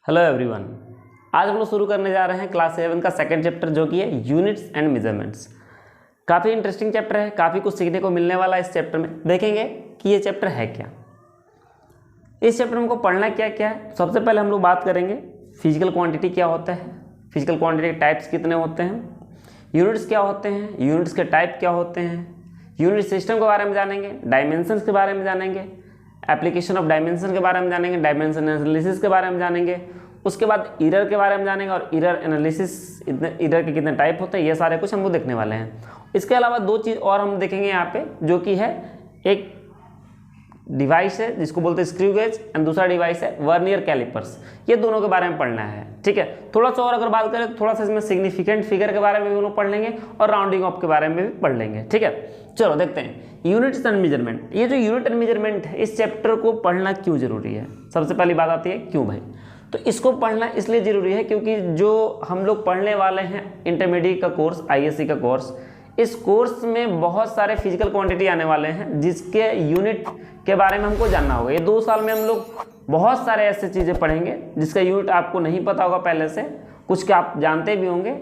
Hello everyone. आज हम लोग शुरू करने जा रहे हैं क्लास 7 का सेकंड चैप्टर जो कि है यूनिट्स एंड मेजरमेंट्स। काफ़ी इंटरेस्टिंग चैप्टर है, काफ़ी कुछ सीखने को मिलने वाला है इस चैप्टर में। देखेंगे कि ये चैप्टर है क्या, इस चैप्टर में हमको पढ़ना क्या क्या है। सबसे पहले हम लोग बात करेंगे फिजिकल क्वांटिटी क्या होता है, फिजिकल क्वांटिटी के टाइप्स कितने होते हैं, यूनिट्स क्या होते हैं, यूनिट्स के टाइप क्या होते हैं, यूनिट सिस्टम के बारे में जानेंगे, डायमेंशंस के बारे में जानेंगे, एप्लीकेशन ऑफ डायमेंशन के बारे में जानेंगे, डायमेंशन एनालिसिस के बारे में जानेंगे, उसके बाद एरर के बारे में जानेंगे और एरर एनालिसिस, एरर के कितने टाइप होते हैं, ये सारे कुछ हम लोग देखने वाले हैं। इसके अलावा दो चीज़ और हम देखेंगे यहाँ पे, जो कि है एक डिवाइस है जिसको बोलते हैं स्क्रू गेज एंड दूसरा डिवाइस है वर्नियर कैलिपर्स। ये दोनों के बारे में पढ़ना है, ठीक है। थोड़ा सा और अगर बात करें तो थोड़ा सा इसमें सिग्निफिकेंट फिगर के बारे में भी हम लोग पढ़ लेंगे और राउंडिंग ऑफ के बारे में भी पढ़ लेंगे, ठीक है। चलो देखते हैं यूनिट्स एंड मेजरमेंट। ये जो यूनिट एंड मेजरमेंट है, इस चैप्टर को पढ़ना क्यों जरूरी है। सबसे पहली बात आती है क्यों भाई, तो इसको पढ़ना इसलिए जरूरी है क्योंकि जो हम लोग पढ़ने वाले हैं इंटरमीडिएट का कोर्स, आईएससी का कोर्स, इस कोर्स में बहुत सारे फिजिकल क्वांटिटी आने वाले हैं जिसके यूनिट के बारे में हमको जानना होगा। ये 2 साल में हम लोग बहुत सारे ऐसे चीज़ें पढ़ेंगे जिसका यूनिट आपको नहीं पता होगा पहले से, कुछ के आप जानते भी होंगे।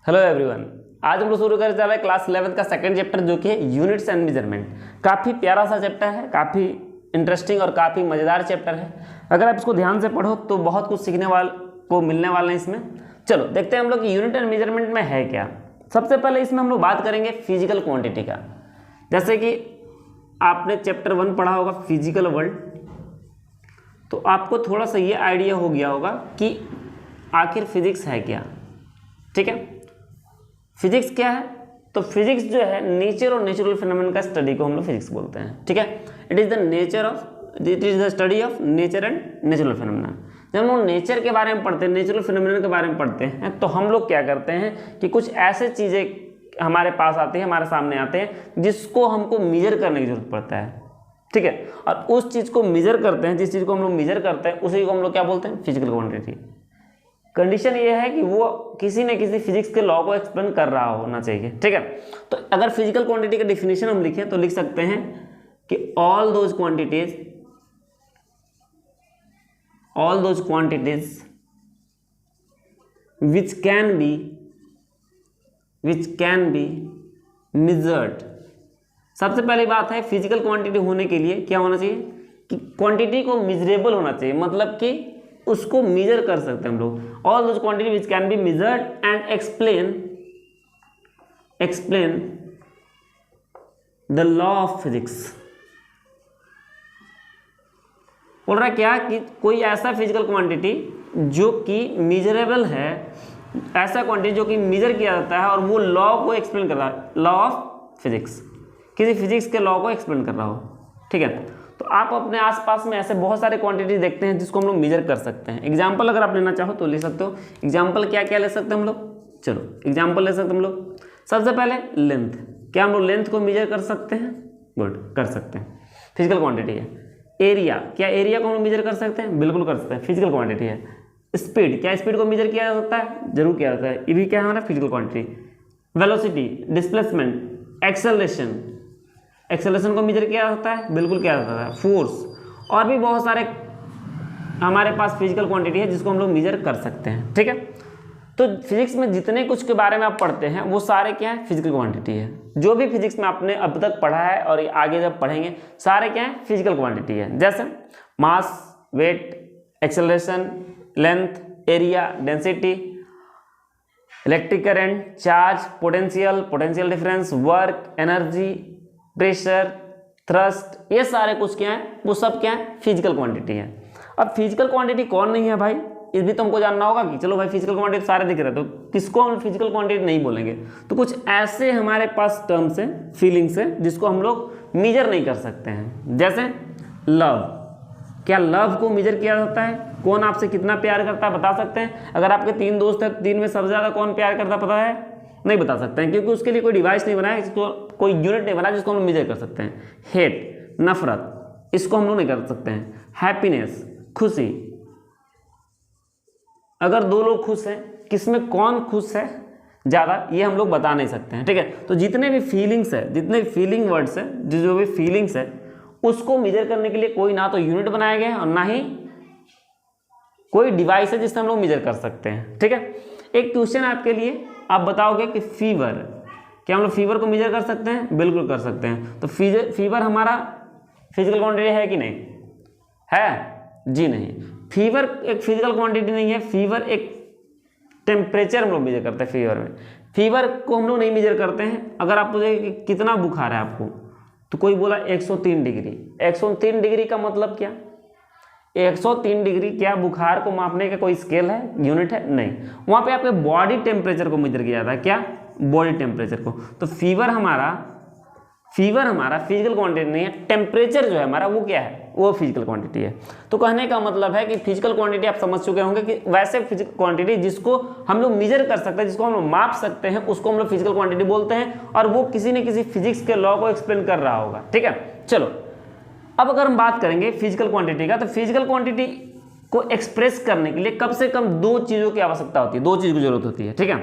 हेलो एवरीवन, आज हम लोग शुरू करने जा रहे हैं क्लास 11 का सेकंड चैप्टर जो कि है यूनिट्स एंड मेजरमेंट। काफ़ी प्यारा सा चैप्टर है, काफ़ी इंटरेस्टिंग और काफ़ी मज़ेदार चैप्टर है। अगर आप इसको ध्यान से पढ़ो तो बहुत कुछ सीखने को मिलने वाले हैं इसमें। चलो देखते हैं हम लोग कि यूनिट एंड मेजरमेंट में है क्या। सबसे पहले इसमें हम लोग बात करेंगे फिजिकल क्वान्टिटी का। जैसे कि आपने चैप्टर 1 पढ़ा होगा फिजिकल वर्ल्ड, तो आपको थोड़ा सा ये आइडिया हो गया होगा कि आखिर फिजिक्स है क्या, ठीक है। फिजिक्स क्या है, तो फिजिक्स जो है नेचर और नेचुरल फिनोमेना का स्टडी को हम लोग फिजिक्स बोलते हैं, ठीक है। It is the study of nature and natural phenomena. जब हम लोग नेचर के बारे में पढ़ते हैं, नेचुरल फिनोमेना के बारे में पढ़ते हैं, तो हम लोग क्या करते हैं कि कुछ ऐसे चीज़ें हमारे पास आती हैं, हमारे सामने आते हैं जिसको हमको मेजर करने की जरूरत पड़ता है, ठीक है। और उस चीज़ को मेजर करते हैं, जिस चीज़ को हम लोग मेजर करते हैं उसी को हम लोग क्या बोलते हैं, फिजिकल क्वांटिटी। कंडीशन ये है कि वो किसी न किसी फिजिक्स के लॉ को एक्सप्लेन कर रहा होना चाहिए, ठीक है। तो अगर फिजिकल क्वांटिटी का डेफिनेशन हम लिखें तो लिख सकते हैं कि all those quantities which can be measured. सबसे पहली बात है फिजिकल क्वांटिटी होने के लिए क्या होना चाहिए कि क्वांटिटी को मेजरेबल होना चाहिए, मतलब कि उसको मेजर कर सकते हैं हम लोग। All those quantity which can be measured and explain the law of physics. बोल रहा है क्या कि कोई ऐसा फिजिकल क्वांटिटी जो कि मेजरेबल है, ऐसा क्वांटिटी जो कि मेजर किया जाता है और वो लॉ को एक्सप्लेन कर रहा है, लॉ ऑफ फिजिक्स, किसी फिजिक्स के लॉ को एक्सप्लेन कर रहा हो, ठीक है। तो आप अपने आसपास में ऐसे बहुत सारे क्वांटिटी देखते हैं जिसको हम लोग मेजर कर सकते हैं। एग्जांपल अगर आप लेना चाहो तो ले सकते हो। एग्जांपल क्या क्या ले सकते हैं हम लोग, चलो एग्जांपल ले सकते हैं हम लोग। सबसे पहले लेंथ, क्या हम लोग लेंथ को मेजर कर सकते हैं, गुड, कर सकते हैं, फिजिकल क्वांटिटी है। एरिया, क्या एरिया को हम लोग मेजर कर सकते हैं, बिल्कुल कर सकते हैं, फिजिकल क्वांटिटी है। स्पीड, क्या स्पीड को मेजर किया जा सकता है, जरूर किया जाता है, ये भी क्या है हमारा physical quantity. Velocity, displacement, acceleration को मेजर किया जाता है, बिल्कुल किया जाता है। फोर्स, और भी बहुत सारे हमारे पास फिजिकल क्वांटिटी है जिसको हम लोग मेजर कर सकते हैं, ठीक है। तो फिजिक्स में जितने कुछ के बारे में आप पढ़ते हैं वो सारे क्या है, फिजिकल क्वांटिटी है। जो भी फिजिक्स में आपने अब तक पढ़ा है और आगे जब पढ़ेंगे सारे क्या है, फिजिकल क्वांटिटी है। जैसे mass, weight, acceleration, length, area, density, electric current, charge, potential difference, work, energy, pressure, thrust, ये सारे कुछ क्या है, वो सब क्या है, फिजिकल क्वांटिटी है। अब फिजिकल क्वांटिटी कौन नहीं है भाई, ये भी तो हमको जानना होगा कि चलो भाई फिजिकल क्वांटिटी सारे दिख रहे तो किसको हम फिजिकल क्वांटिटी नहीं बोलेंगे। तो कुछ ऐसे हमारे पास टर्म्स हैं, फीलिंग्स हैं जिसको हम लोग मेजर नहीं कर सकते हैं। जैसे लव, क्या लव को मेजर किया जाता है, कौन आपसे कितना प्यार करता है बता सकते हैं। अगर आपके 3 दोस्त हैं, 3 में सबसे ज़्यादा कौन प्यार करता पता है, नहीं बता सकते हैं, क्योंकि उसके लिए कोई डिवाइस नहीं बनाया, जिसको कोई यूनिट नहीं बनाया जिसको हम लोग मेजर कर सकते हैं। हेट, नफरत, इसको हम लोग नहीं कर सकते हैं। हैप्पीनेस, खुशी, अगर दो लोग खुश हैं, किसमें कौन खुश है ज़्यादा, ये हम लोग बता नहीं सकते हैं, ठीक है। तो जितने भी फीलिंग्स है, जितने फीलिंग वर्ड्स है, जो भी फीलिंग्स है, उसको मेजर करने के लिए कोई ना तो यूनिट बनाया गया है और ना ही कोई डिवाइस है जिससे हम लोग मेजर कर सकते हैं, ठीक है। एक क्वेश्चन आपके लिए, आप बताओगे कि फीवर, क्या हम लोग फीवर को मेजर कर सकते हैं? बिल्कुल कर सकते हैं। तो फीवर हमारा फिजिकल क्वांटिटी है कि नहीं है? जी नहीं, फीवर एक फिजिकल क्वांटिटी नहीं है। फीवर एक टेम्परेचर हम लोग मेजर करते हैं। फीवर में, फीवर को हम लोग नहीं मेजर करते हैं। अगर आप पूछे कि कितना बुखार है आपको, तो कोई बोला 103 डिग्री। 103 डिग्री का मतलब क्या? 103 डिग्री क्या बुखार को मापने का कोई स्केल है, यूनिट है? नहीं। वहाँ पे आपके बॉडी टेम्परेचर को मेजर किया जाता है। क्या? बॉडी टेम्परेचर को। तो फीवर हमारा फिजिकल क्वांटिटी नहीं है। टेम्परेचर जो है हमारा वो क्या है? वो फिजिकल क्वांटिटी है। तो कहने का मतलब है कि फिजिकल क्वांटिटी आप समझ चुके होंगे कि वैसे फिजिकल क्वांटिटी जिसको हम लोग मेजर कर सकते हैं, जिसको हम लोग माप सकते हैं, उसको हम लोग फिजिकल क्वांटिटी बोलते हैं, और वो किसी न किसी फिजिक्स के लॉ को एक्सप्लेन कर रहा होगा, ठीक है। चलो, अब अगर हम बात करेंगे फिजिकल क्वांटिटी का, तो फिजिकल क्वांटिटी को एक्सप्रेस करने के लिए कम से कम दो चीज़ों की आवश्यकता होती है, दो चीज़ की जरूरत होती है, ठीक है।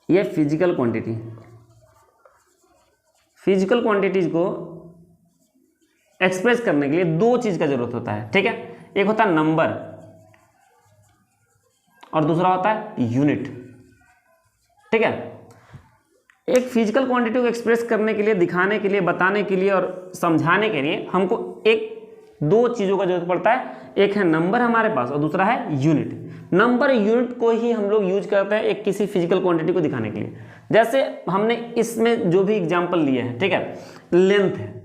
ये फिजिकल क्वांटिटीज को एक्सप्रेस करने के लिए दो चीज़ का जरूरत होता है, ठीक है। एक होता है नंबर और दूसरा होता है यूनिट, ठीक है। एक फिजिकल क्वांटिटी को एक्सप्रेस करने के लिए, दिखाने के लिए, बताने के लिए और समझाने के लिए हमको दो चीज़ों का जरूरत पड़ता है। एक है नंबर हमारे पास और दूसरा है यूनिट। नंबर यूनिट को ही हम लोग यूज करते हैं एक किसी फिजिकल क्वांटिटी को दिखाने के लिए। जैसे हमने इसमें जो भी एग्जांपल लिए हैं, ठीक है, लेंथ है।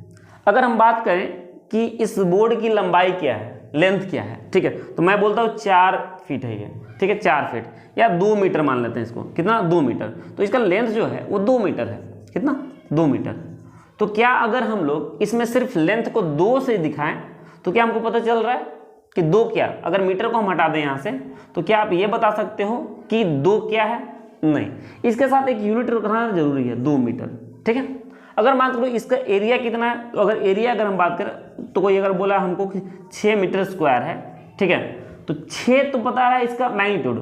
अगर हम बात करें कि इस बोर्ड की लंबाई क्या है, लेंथ क्या है, ठीक है, तो मैं बोलता हूँ 4 फीट है ये, ठीक है, 4 फीट या 2 मीटर मान लेते हैं इसको। कितना? 2 मीटर। तो इसका लेंथ जो है वो 2 मीटर है। कितना? 2 मीटर। तो क्या अगर हम लोग इसमें सिर्फ लेंथ को 2 से दिखाएं तो क्या हमको पता चल रहा है कि 2 क्या? अगर मीटर को हम हटा दें यहाँ से, तो क्या आप ये बता सकते हो कि 2 क्या है? नहीं। इसके साथ एक यूनिट रखना जरूरी है, 2 मीटर, ठीक है। अगर मान लो इसका एरिया कितना है, तो अगर हम बात करें तो कोई अगर बोला हमको कि 6 मीटर स्क्वायर है, ठीक है, तो 6 तो बता रहा है इसका मैग्नीट्यूड,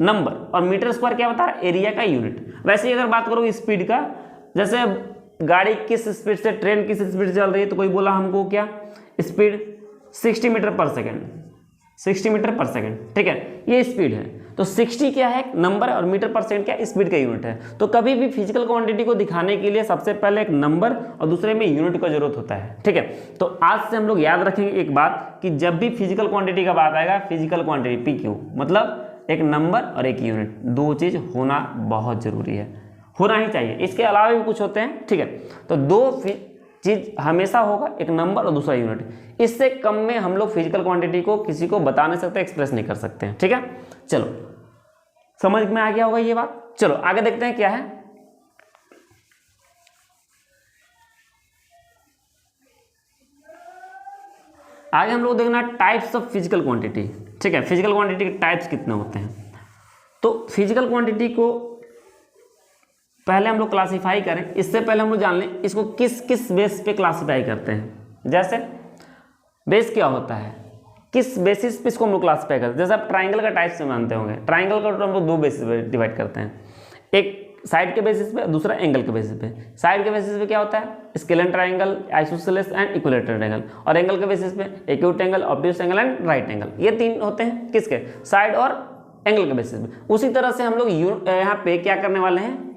नंबर, और मीटर स्क्वायर क्या बता रहा है? एरिया का यूनिट। वैसे ही अगर बात करो स्पीड का, जैसे गाड़ी किस स्पीड से, ट्रेन किस स्पीड से चल रही है, तो कोई बोला हमको क्या स्पीड 60 मीटर पर सेकेंड, 60 मीटर पर सेकेंड, ठीक है, ये स्पीड है। तो 60 क्या है? नंबर, और मीटर पर सेकेंड क्या? स्पीड का यूनिट है। तो कभी भी फिजिकल क्वांटिटी को दिखाने के लिए सबसे पहले एक नंबर और दूसरे में यूनिट का जरूरत होता है, ठीक है। तो आज से हम लोग याद रखेंगे एक बात कि जब भी फिजिकल क्वांटिटी का बात आएगा, फिजिकल क्वांटिटी PQ मतलब एक नंबर और एक यूनिट, दो चीज होना बहुत जरूरी है, होना ही चाहिए। इसके अलावा भी कुछ होते हैं, ठीक है। तो दो चीज हमेशा होगा, एक नंबर और दूसरा यूनिट। इससे कम में हम लोग फिजिकल क्वांटिटी को किसी को बता नहीं सकते, एक्सप्रेस नहीं कर सकते हैं, ठीक है। चलो, समझ में आ गया होगा ये बात। चलो आगे देखते हैं क्या है। आगे हम लोग देखना टाइप्स ऑफ फिजिकल क्वांटिटी, ठीक है। फिजिकल क्वांटिटी के टाइप्स कितने होते हैं? तो फिजिकल क्वांटिटी को पहले हम लोग क्लासिफाई करें, इससे पहले हम लोग जान लें इसको किस किस बेस पे क्लासिफाई करते हैं। जैसे बेस क्या होता है, किस बेसिस पे इसको हम लोग क्लासिफाई करते हैं। जैसे आप ट्राइंगल का टाइप से मानते होंगे, ट्राइंगल का हम लोग दो बेसिस पे डिवाइड करते हैं, एक साइड के बेसिस पे, दूसरा एंगल के बेसिस पे। साइड के बेसिस पे क्या होता है? Scalene triangle, isosceles and equilateral triangle. और एंगल के बेसिस पे acute angle, obtuse angle and right angle. ये तीन होते हैं किसके? साइड और एंगल के बेसिस पे। उसी तरह से हम लोग यहाँ पे क्या करने वाले हैं,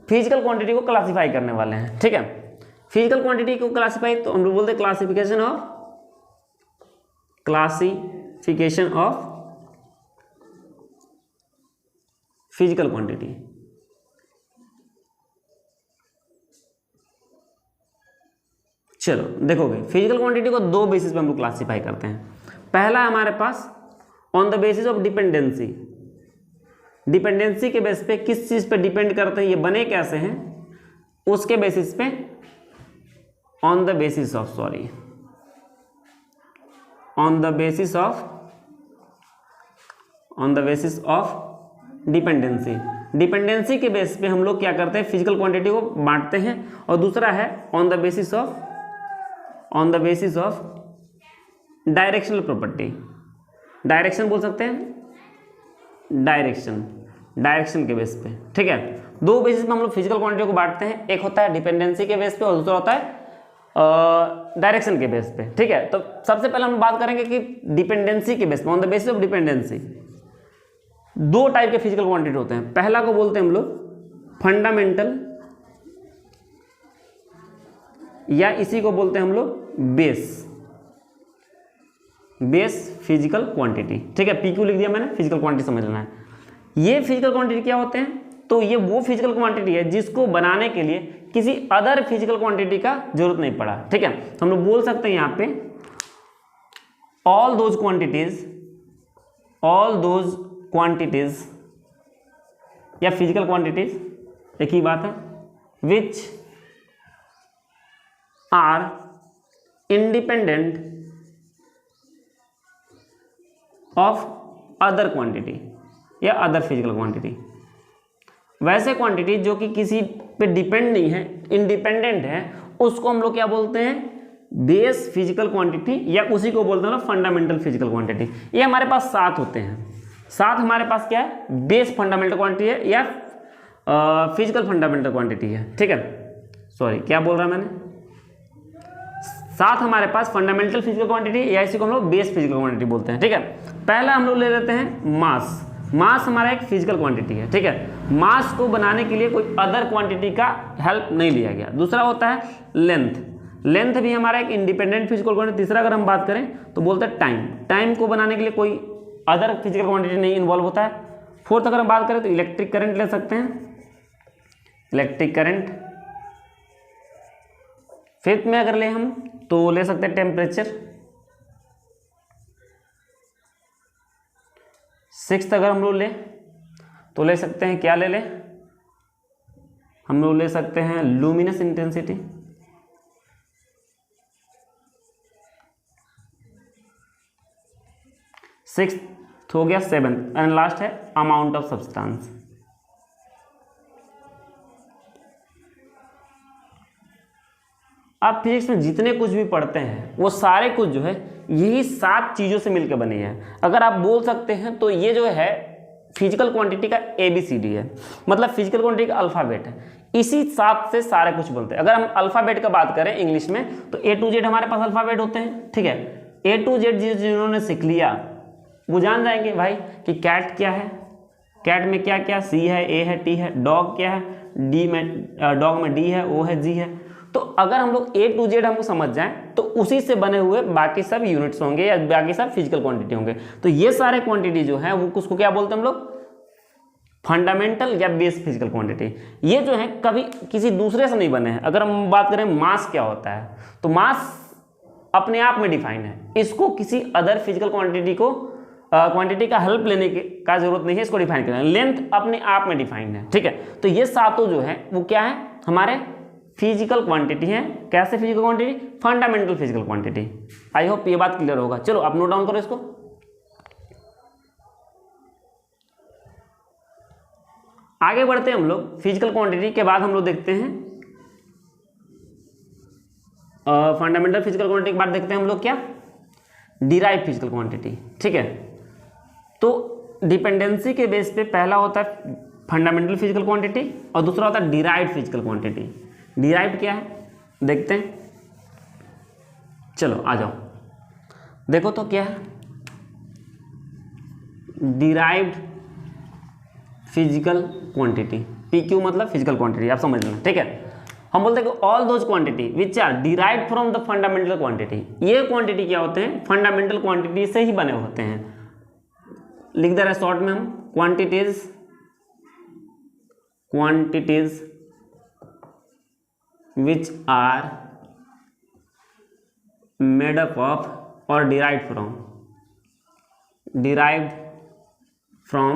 फिजिकल क्वांटिटी को क्लासिफाई करने वाले हैं, ठीक है। फिजिकल क्वांटिटी को क्लासिफाई तो हम लोग बोलते हैं क्लासिफिकेशन ऑफ फिजिकल क्वांटिटी। चलो देखोगे, फिजिकल क्वांटिटी को दो बेसिस पे हम लोग क्लासिफाई करते हैं। पहला हमारे pass on the basis of dependency. Dependency के बेस पे किस चीज पे डिपेंड करते हैं, ये बने कैसे हैं, उसके बेसिस पे on the basis of dependency. Dependency के बेस पे हम लोग क्या करते हैं, फिजिकल क्वांटिटी को बांटते हैं। और दूसरा है on the basis of directional property. Direction बोल सकते हैं, डायरेक्शन के बेस पे, ठीक है। दो बेसिस पे हम लोग फिजिकल क्वांटिटी को बांटते हैं, एक होता है डिपेंडेंसी के बेस पे और दूसरा होता है डायरेक्शन के बेस पे, ठीक है। तो सबसे पहले हम बात करेंगे कि डिपेंडेंसी के बेस पे, on the basis of dependency. दो टाइप के फिजिकल क्वांटिटी होते हैं। पहला को बोलते हैं हम लोग फंडामेंटल, या इसी को बोलते हैं हम लोग बेस फिजिकल क्वांटिटी, ठीक है। पीक्यू लिख दिया मैंने, फिजिकल क्वांटिटी समझना है। ये फिजिकल क्वांटिटी क्या होते हैं, तो ये वो फिजिकल क्वांटिटी है जिसको बनाने के लिए किसी अदर फिजिकल क्वांटिटी का जरूरत नहीं पड़ा, ठीक है। हम लोग बोल सकते हैं यहां पे ऑल दोज क्वांटिटीज या फिजिकल क्वांटिटीज, एक ही बात है, which are independent of other quantity या अदर फिजिकल क्वांटिटी। वैसे क्वांटिटी जो कि किसी पे डिपेंड नहीं है, इंडिपेंडेंट है, उसको हम लोग क्या बोलते हैं, बेस फिजिकल क्वांटिटी, या उसी को बोलते हैं फंडामेंटल फिजिकल क्वांटिटी। ये हमारे पास 7 होते हैं। 7 हमारे पास क्या है, बेस फंडामेंटल क्वांटिटी है या फिजिकल फंडामेंटल क्वांटिटी है, ठीक है। सॉरी, क्या बोल रहा मैंने, 7 हमारे पास फंडामेंटल फिजिकल क्वांटिटी या इसी को हम लोग बेस फिजिकल क्वांटिटी बोलते हैं, ठीक है। पहला हम लोग ले लेते हैं मास। मास हमारा एक फिजिकल क्वांटिटी है, ठीक है। मास को बनाने के लिए कोई अदर क्वांटिटी का हेल्प नहीं लिया गया। दूसरा होता है लेंथ भी हमारा एक इंडिपेंडेंट फिजिकल क्वांटिटी। तीसरा अगर हम बात करें तो बोलते हैं टाइम को बनाने के लिए कोई अदर फिजिकल क्वांटिटी नहीं इन्वॉल्व होता है। फोर्थ अगर हम बात करें तो इलेक्ट्रिक करंट ले सकते हैं, इलेक्ट्रिक करंट। फिफ्थ में अगर ले हम तो ले सकते हैं टेम्परेचर। सिक्स्थ अगर हम लोग ले तो ले सकते हैं, क्या ले हम लोग ले सकते हैं लुमिनस इंटेंसिटी। सिक्स्थ हो गया। सेवेंथ एंड लास्ट है अमाउंट ऑफ सब्सटेंस। आप फिजिक्स में जितने कुछ भी पढ़ते हैं वो सारे कुछ जो है यही 7 चीजों से मिलकर बने हैं। अगर आप बोल सकते हैं तो ये जो है फिजिकल क्वांटिटी का ABCD है, मतलब फिजिकल क्वांटिटी का अल्फाबेट है। इसी 7 से सारे कुछ बनते हैं। अगर हम अल्फाबेट का बात करें इंग्लिश में तो A to Z हमारे पास अल्फाबेट होते हैं, ठीक है। A to Z जिन्होंने सीख लिया वो जान जाएंगे भाई कि कैट क्या है, कैट में क्या क्या C है, A है, T है। डॉग क्या है, डॉग में D है, O है, G है। तो अगर हम लोग A to Z हमको समझ जाएं तो उसी से बने हुए बाकी सब यूनिट्स होंगे या बाकी सब फिजिकल क्वांटिटी होंगे। तो ये सारे क्वांटिटी जो है वो उसको क्या बोलते हैं हम लोग, फंडामेंटल या बेस फिजिकल क्वांटिटी। ये जो है कभी किसी दूसरे से नहीं बने हैं। अगर हम बात करें मास क्या होता है, तो मास अपने आप में डिफाइन है, इसको किसी अदर फिजिकल क्वांटिटी का हेल्प लेने का जरूरत नहीं है इसको डिफाइन करना। लेंथ अपने आप में डिफाइन है, ठीक है। तो ये सातों जो है वो क्या है, हमारे फिजिकल क्वांटिटी है। कैसे physical quantity, fundamental physical quantity. I hope ये बात क्लियर होगा। चलो आप नोट डाउन करो इसको। आगे बढ़ते हैं हम लोग। फिजिकल क्वांटिटी के बाद हम लोग देखते हैं फंडामेंटल फिजिकल क्वांटिटी के बाद देखते हैं हम लोग क्या, डिराइव फिजिकल क्वांटिटी, ठीक है। तो डिपेंडेंसी के बेस पे पहला होता है फंडामेंटल फिजिकल क्वांटिटी और दूसरा होता है डिराइव्ड फिजिकल क्वांटिटी। डिराइव्ड क्या है देखते हैं, चलो आ जाओ देखो तो क्या है डिराइव्ड फिजिकल क्वांटिटी। PQ मतलब फिजिकल क्वांटिटी, आप समझ लेना, ठीक है। हम बोलते हैं कि all those quantity which are derived from the fundamental quantity. ये क्वांटिटी क्या होते हैं, फंडामेंटल क्वांटिटी से ही बने होते हैं। लिख दे रहे हैं शॉर्ट में हम, quantities which are made up of or derived from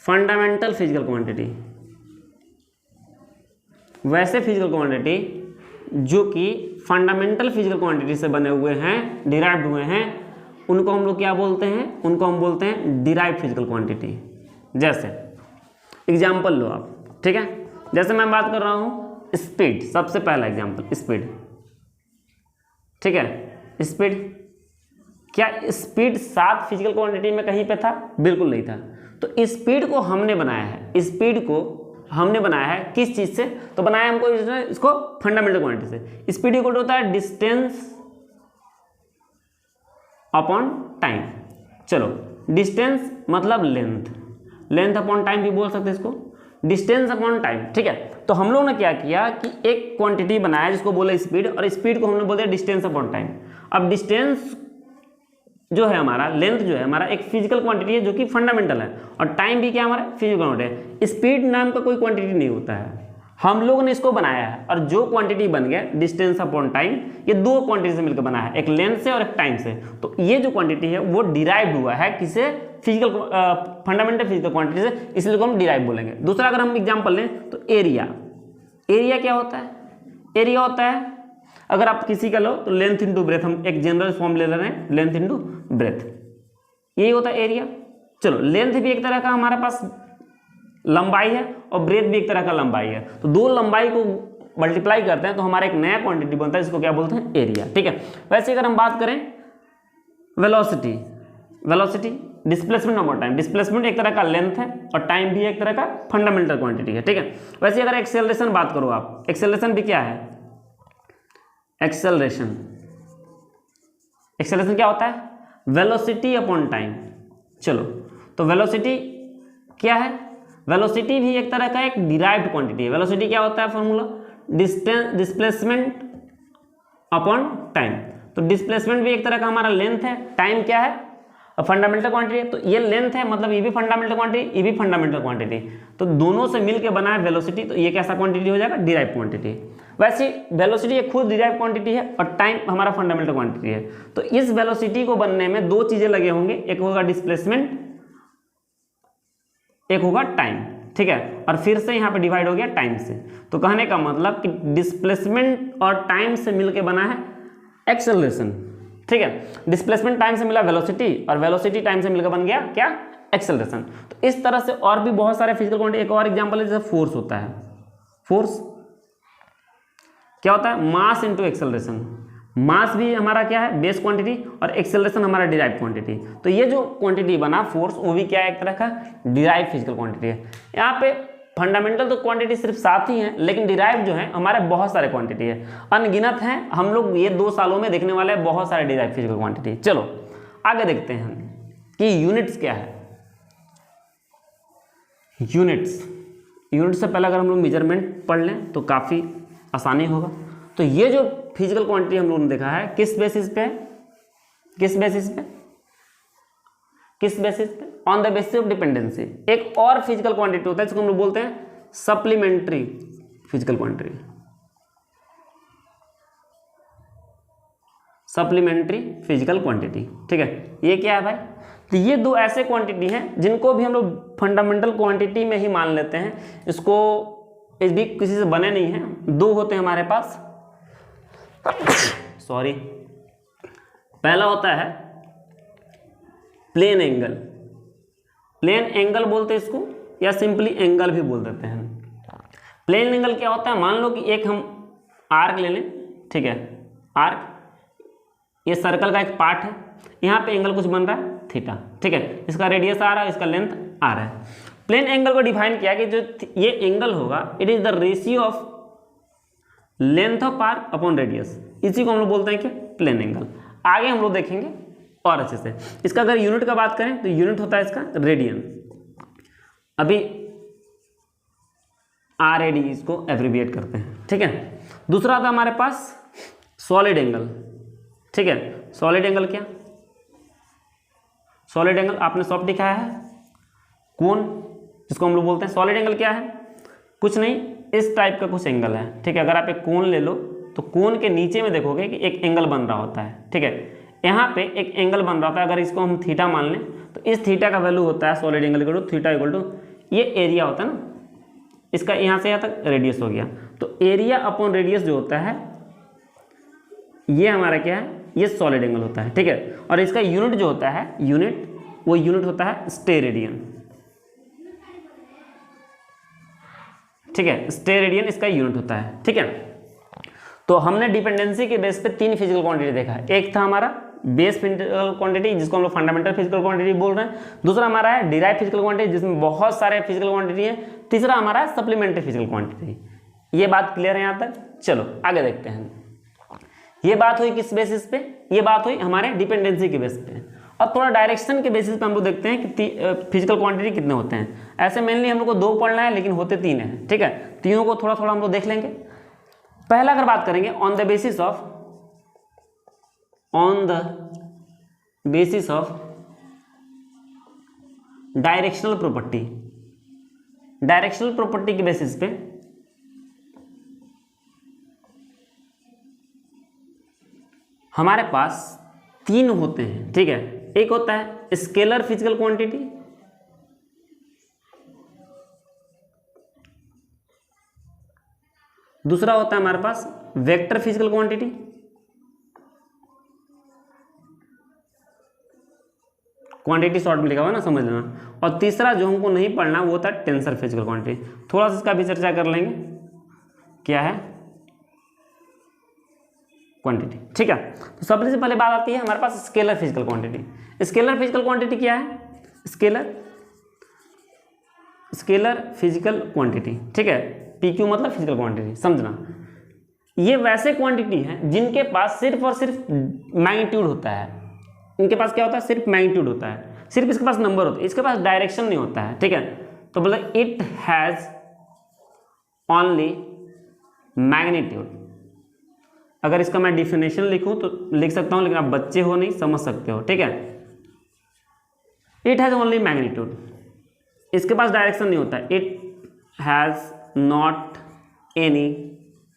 fundamental physical quantity। वैसे फिजिकल क्वांटिटी जो कि फंडामेंटल फिजिकल क्वांटिटी से बने हुए हैं, डिराइव्ड हुए हैं, उनको हम लोग क्या बोलते हैं, उनको हम बोलते हैं डिराइव्ड फिजिकल क्वांटिटी। जैसे एग्जाम्पल लो आप, ठीक है, जैसे मैं बात कर रहा हूँ स्पीड, सबसे पहला एग्जाम्पल स्पीड, ठीक है। स्पीड, क्या स्पीड 7 फिजिकल क्वांटिटी में कहीं पे था? बिल्कुल नहीं था। तो स्पीड को हमने बनाया है, स्पीड को हमने बनाया है किस चीज से? तो बनाया हमको इसको फंडामेंटल क्वांटिटी से। स्पीड इक्वल होता है डिस्टेंस अपॉन टाइम। चलो, डिस्टेंस मतलब लेंथ, लेंथ अपॉन टाइम भी बोल सकते हैं इसको, डिस्टेंस अपॉन टाइम, ठीक है। तो हम लोग ने क्या किया कि एक क्वांटिटी बनाया जिसको बोले स्पीड, और स्पीड को हमने बोल दिया डिस्टेंस अपॉन टाइम। अब डिस्टेंस जो है हमारा, लेंथ जो है हमारा, एक फिजिकल क्वांटिटी है जो कि फंडामेंटल है, और टाइम भी क्या हमारा फिजिकल क्वांटिटी है। स्पीड नाम का कोई क्वांटिटी नहीं होता है, हम लोगों ने इसको बनाया है, और जो क्वांटिटी बन गया डिस्टेंस अपॉन टाइम, ये दो क्वांटिटी से मिलकर बना है, एक लेंथ से और एक टाइम से। तो ये जो क्वांटिटी है वो डिराइव्ड हुआ है किसे? फिजिकल फंडामेंटल फिजिकल क्वांटिटी से, इसलिए हम डिराइव बोलेंगे। दूसरा अगर हम एग्जांपल लें तो एरिया, एरिया क्या होता है? एरिया होता है, अगर आप किसी का लो तो लेंथ इंटू ब्रेथ, हम एक जनरल फॉर्म ले रहे हैं, लेंथ इंटू ब्रेथ, यही होता है एरिया। चलो, लेंथ भी एक तरह का हमारे पास लंबाई है, और ब्रेथ भी एक तरह का लंबाई है, तो दो लंबाई को मल्टीप्लाई करते हैं तो हमारा एक नया क्वांटिटी बनता है, जिसको क्या बोलते हैं? एरिया, ठीक है। वैसे अगर हम बात करें velocity, velocity displacement upon time, displacement एक तरह का लेंथ है, और टाइम भी एक तरह का फंडामेंटल क्वांटिटी है, ठीक है। वैसे अगर एक्सेलरेशन बात करो आप, एक्सेलरेशन भी क्या है? एक्सेलरेशन, एक्सेलरेशन क्या होता है? Velocity upon time. चलो, तो वेलोसिटी क्या है? वेलोसिटी भी एक तरह का एक डिराइव्ड क्वांटिटी है। वेलोसिटी क्या होता है formula? Distance, displacement upon time. तो डिस्प्लेसमेंट भी एक तरह का हमारा लेंथ है, टाइम क्या है? फंडामेंटल क्वांटिटी है। तो ये लेंथ है, मतलब ये भी फंडामेंटल क्वांटिटी, ये भी फंडामेंटल क्वांटिटी, तो दोनों से मिलकर बना है वेलोसिटी। तो ये कैसा क्वांटिटी हो जाएगा? Derive quantity. वैसे वेलोसिटी एक खुद डिराइव क्वांटिटी है, और टाइम हमारा फंडामेंटल क्वांटिटी है। तो इस वेलोसिटी को बनने में दो चीजें लगे होंगे, एक होगा डिस्प्लेसमेंट, एक होगा टाइम, ठीक है। और फिर से यहाँ पे डिवाइड हो गया टाइम से। तो कहने का मतलब कि डिस्प्लेसमेंट और टाइम से मिलकर बना है एक्सेलरेशन, ठीक है। डिस्प्लेसमेंट टाइम से मिला वेलोसिटी, और वेलोसिटी टाइम से मिलकर बन गया क्या? एक्सेलरेशन। तो इस तरह से और भी बहुत सारे फिजिकल क्वांटिटी। एक और एग्जांपल है, जैसे फोर्स होता है। फोर्स क्या होता है? Mass into acceleration. मास भी हमारा क्या है? बेस क्वांटिटी, और एक्सेलरेशन हमारा डिराइव क्वांटिटी। तो ये जो क्वांटिटी बना फोर्स, वो भी क्या है? एक तरह का डिराइव फिजिकल क्वांटिटी है। यहाँ पे फंडामेंटल तो क्वांटिटी सिर्फ 7 ही है, लेकिन डिराइव जो है हमारे बहुत सारे क्वांटिटी है, अनगिनत हैं। हम लोग ये 2 सालों में देखने वाले हैं बहुत सारे डिराइव फिजिकल क्वांटिटी। चलो आगे देखते हैं कि यूनिट्स क्या है। यूनिट्स, यूनिट से पहले अगर हम लोग मेजरमेंट पढ़ लें तो काफ़ी आसानी होगा। तो ये जो फिजिकल क्वांटिटी हम लोगों ने देखा है, किस बेसिस पे? किस बेसिस पे? किस बेसिस पे? On the basis of dependency. एक और फिजिकल क्वांटिटी होता है जिसको हम लोग बोलते हैं supplementary physical quantity. Supplementary physical quantity, ठीक है। ये क्या है भाई? तो ये दो ऐसे क्वांटिटी हैं जिनको भी हम लोग फंडामेंटल क्वांटिटी में ही मान लेते हैं। इसको इस भी किसी से बने नहीं हैं, दो होते हैं हमारे पास। सॉरी, पहला होता है प्लेन एंगल। प्लेन एंगल बोलते हैं इसको, या सिंपली एंगल भी बोल देते हैं। प्लेन एंगल क्या होता है? मान लो कि एक हम आर्क ले लें, ठीक है। आर्क, ये सर्कल का एक पार्ट है, यहाँ पे एंगल कुछ बन रहा है थीटा, ठीक है। इसका रेडियस आ रहा है, इसका लेंथ आ रहा है। प्लेन एंगल को डिफाइन किया कि जो ये एंगल होगा, it is the ratio of length of arc upon radius. इसी को हम लोग बोलते हैं कि प्लेन एंगल। आगे हम लोग देखेंगे और अच्छे से। इसका अगर यूनिट का बात करें तो यूनिट होता है इसका रेडियन। अभी RAD इसको एब्रिविएट करते हैं, ठीक है। दूसरा था हमारे पास सॉलिड एंगल, ठीक है। सॉलिड एंगल क्या? सॉलिड एंगल आपने सब दिखाया है, कोन जिसको हम लोग बोलते हैं। सॉलिड एंगल क्या है? कुछ नहीं, इस टाइप का कुछ एंगल है, ठीक है। अगर आप एक कोन ले लो तो कोन के नीचे में देखोगे कि एक एंगल बन रहा होता है, ठीक है। यहाँ पे एक एंगल बन रहा होता है, अगर इसको हम थीटा मान लें तो इस थीटा का वैल्यू होता है solid angle equal to theta equal to ये एरिया होता है ना, इसका यहाँ से यहाँ तक रेडियस हो गया। तो एरिया अपॉन रेडियस जो होता है ये हमारा क्या है? ये सॉलिड एंगल होता है, ठीक है। और इसका यूनिट जो होता है, वो यूनिट होता है स्टेरेडियन, ठीक है। स्टेरेडियन इसका यूनिट होता है, ठीक है। तो हमने डिपेंडेंसी के बेस पे 3 फिजिकल क्वांटिटी देखा है। एक था हमारा बेस फिजिकल क्वांटिटी, जिसको हम लोग फंडामेंटल फिजिकल क्वांटिटी बोल रहे हैं। दूसरा हमारा है डिराइव फिजिकल क्वांटिटी, जिसमें बहुत सारे फिजिकल क्वांटिटी है। तीसरा हमारा है सप्लीमेंट्री फिजिकल क्वांटिटी। ये बात क्लियर है यहाँ तक? चलो आगे देखते हैं। ये बात हुई किस बेसिस पे? ये बात हुई हमारे डिपेंडेंसी के बेस पे। अब थोड़ा डायरेक्शन के बेसिस पे हम लोग देखते हैं कि फिजिकल क्वांटिटी कितने होते हैं। ऐसे मेनली हम लोग को 2 पढ़ना है, लेकिन होते 3 हैं, ठीक है। तीनों को थोड़ा थोड़ा हम लोग देख लेंगे। पहला अगर बात करेंगे on the basis of directional property. Directional property के बेसिस पे हमारे पास 3 होते हैं, ठीक है। एक होता है स्केलर फिजिकल क्वांटिटी, दूसरा होता है हमारे पास vector physical quantity, quantity short में लिखा हुआ ना, समझ लेना। और तीसरा जो हमको नहीं पढ़ना वो होता है टेंसर फिजिकल क्वांटिटी। थोड़ा सा इसका भी चर्चा कर लेंगे, क्या है क्वांटिटी, ठीक है। तो सबसे पहले बात आती है हमारे पास scalar physical quantity. Scalar physical quantity क्या है? स्केलर फिजिकल क्वांटिटी, ठीक है। PQ मतलब फिजिकल क्वांटिटी, समझना। ये वैसे क्वांटिटी हैं जिनके पास सिर्फ और सिर्फ मैग्नीट्यूड होता है। इनके पास क्या होता है? सिर्फ मैग्नीट्यूड होता है, सिर्फ इसके पास नंबर होता है, इसके पास डायरेक्शन नहीं होता है, ठीक है। तो बोले इट हैज ओनली मैग्नीट्यूड। अगर इसका मैं डिफिनेशन लिखूं तो लिख सकता हूं, लेकिन आप बच्चे हो नहीं समझ सकते हो, ठीक है। इट हैज ओनली मैग्नीट्यूड, इसके पास डायरेक्शन नहीं होता है। It has not any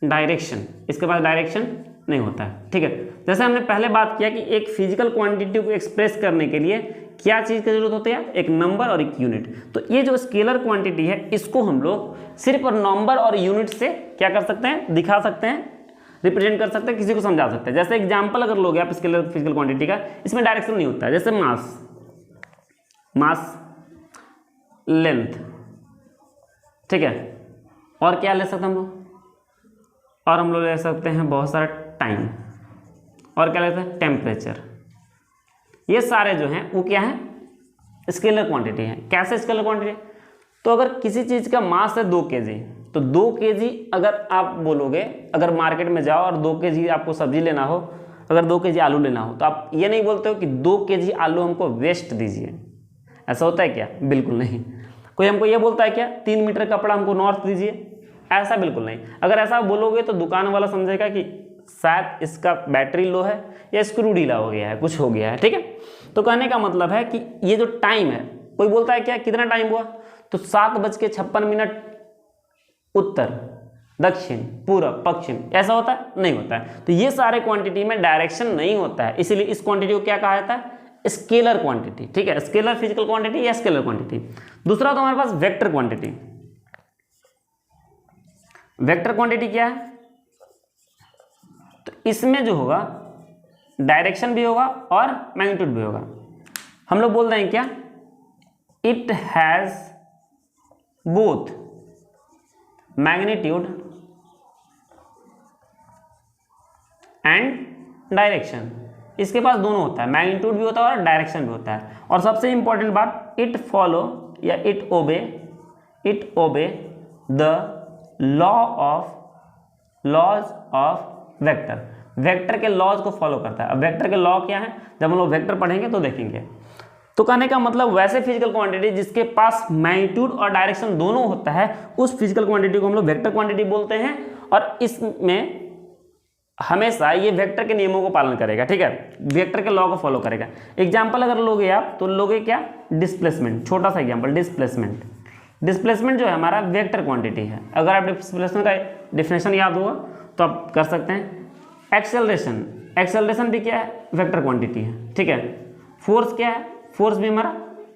direction, इसके पास डायरेक्शन नहीं होता है, ठीक है। जैसे हमने पहले बात किया कि एक फिजिकल क्वांटिटी को एक्सप्रेस करने के लिए क्या चीज़ की जरूरत होती है? एक नंबर और एक यूनिट। तो ये जो स्केलर क्वांटिटी है, इसको हम लोग सिर्फ नंबर और यूनिट से क्या कर सकते हैं? दिखा सकते हैं, रिप्रेजेंट कर सकते हैं, किसी को समझा सकते हैं। जैसे एग्जाम्पल अगर लोगे आप स्केलर फिजिकल क्वांटिटी का, इसमें डायरेक्शन नहीं होता है। जैसे मास, लेंथ, ठीक है। और क्या ले सकते हैं हम लोग? और हम लोग ले सकते हैं बहुत सारा टाइम, और क्या लेते हैं? टेम्परेचर। ये सारे जो हैं वो क्या है? स्केलर क्वांटिटी है। कैसे स्केलर क्वांटिटी? तो अगर किसी चीज़ का मास है 2 kg, तो 2 kg अगर आप बोलोगे, अगर मार्केट में जाओ और 2 kg आपको सब्जी लेना हो, अगर 2 kg आलू लेना हो, तो आप ये नहीं बोलते हो कि 2 kg आलू हमको वेस्ट दीजिए। ऐसा होता है क्या? बिल्कुल नहीं। कोई हमको ये बोलता है क्या 3 मीटर कपड़ा हमको नॉर्थ दीजिए? ऐसा बिल्कुल नहीं। अगर ऐसा बोलोगे तो दुकान वाला समझेगा कि शायद इसका बैटरी लो है या स्क्रू ढीला हो गया है, कुछ हो गया है, ठीक है। तो कहने का मतलब है कि ये जो टाइम है, कोई बोलता है क्या कितना टाइम हुआ, तो 7:56 उत्तर, दक्षिण, पूर्व, पश्चिम, ऐसा होता है? नहीं होता है। तो ये सारे क्वांटिटी में डायरेक्शन नहीं होता है, इसीलिए इस क्वांटिटी को क्या कहा जाता है? स्केलर क्वांटिटी, ठीक है। स्केलर फिजिकल क्वांटिटी या स्केलर क्वांटिटी। दूसरा तो हमारे पास वेक्टर क्वांटिटी। वेक्टर क्वांटिटी क्या है? तो इसमें जो होगा डायरेक्शन भी होगा और मैग्नीट्यूड भी होगा। हम लोग बोल रहे हैं क्या? It has both magnitude and direction. इसके पास दोनों होता है, मैग्नीट्यूड भी होता है और डायरेक्शन भी होता है। और सबसे इंपॉर्टेंट बात, इट फॉलो या it obey the laws of vector. Vector के लॉज को फॉलो करता है। अब वेक्टर के लॉ क्या है, जब हम लोग वेक्टर पढ़ेंगे तो देखेंगे। तो कहने का मतलब वैसे फिजिकल क्वांटिटी जिसके पास मैग्नीट्यूड और डायरेक्शन दोनों होता है, उस फिजिकल क्वांटिटी को हम लोग वेक्टर क्वांटिटी बोलते हैं। और इसमें हमेशा ये वेक्टर के नियमों को पालन करेगा, ठीक है, वेक्टर के लॉ को फॉलो करेगा। एग्जाम्पल अगर लोगे आप तो लोगे क्या? डिस्प्लेसमेंट। छोटा सा एग्जाम्पल, डिस्प्लेसमेंट जो है हमारा वेक्टर क्वांटिटी है। अगर आप डिस्प्लेसमेंट का डिफिनेशन याद होगा तो आप कर सकते हैं। एक्सेलरेशन भी क्या है? वेक्टर क्वांटिटी है, ठीक है। फोर्स क्या है? फोर्स भी हमारा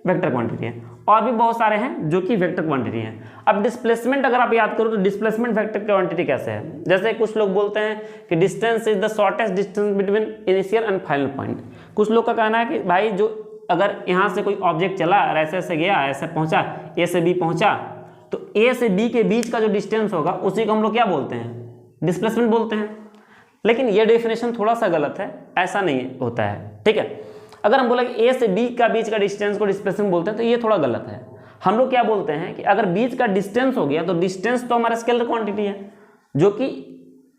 वेक्टर क्वांटिटी है, और भी बहुत सारे हैं जो कि वेक्टर क्वांटिटी हैं। अब डिस्प्लेसमेंट अगर आप याद करो तो डिस्प्लेसमेंट वेक्टर क्वांटिटी कैसे है, जैसे कुछ लोग बोलते हैं कि distance is the shortest distance between initial and final point. कुछ लोग का कहना है कि भाई जो अगर यहाँ से कोई ऑब्जेक्ट चला और ऐसे ऐसे गया, ऐसे पहुंचा, ए से बी पहुंचा, तो ए से बी के बीच का जो डिस्टेंस होगा उसी को हम लोग क्या बोलते हैं, डिस्प्लेसमेंट बोलते हैं। लेकिन ये डेफिनेशन थोड़ा सा गलत है, ऐसा नहीं होता है, ठीक है। अगर हम बोले कि ए से बी का बीच का डिस्टेंस को डिस्प्लेसमेंट बोलते हैं तो ये थोड़ा गलत है। हम लोग क्या बोलते हैं कि अगर बीच का डिस्टेंस हो गया तो डिस्टेंस तो हमारा स्केलर क्वांटिटी है, जो कि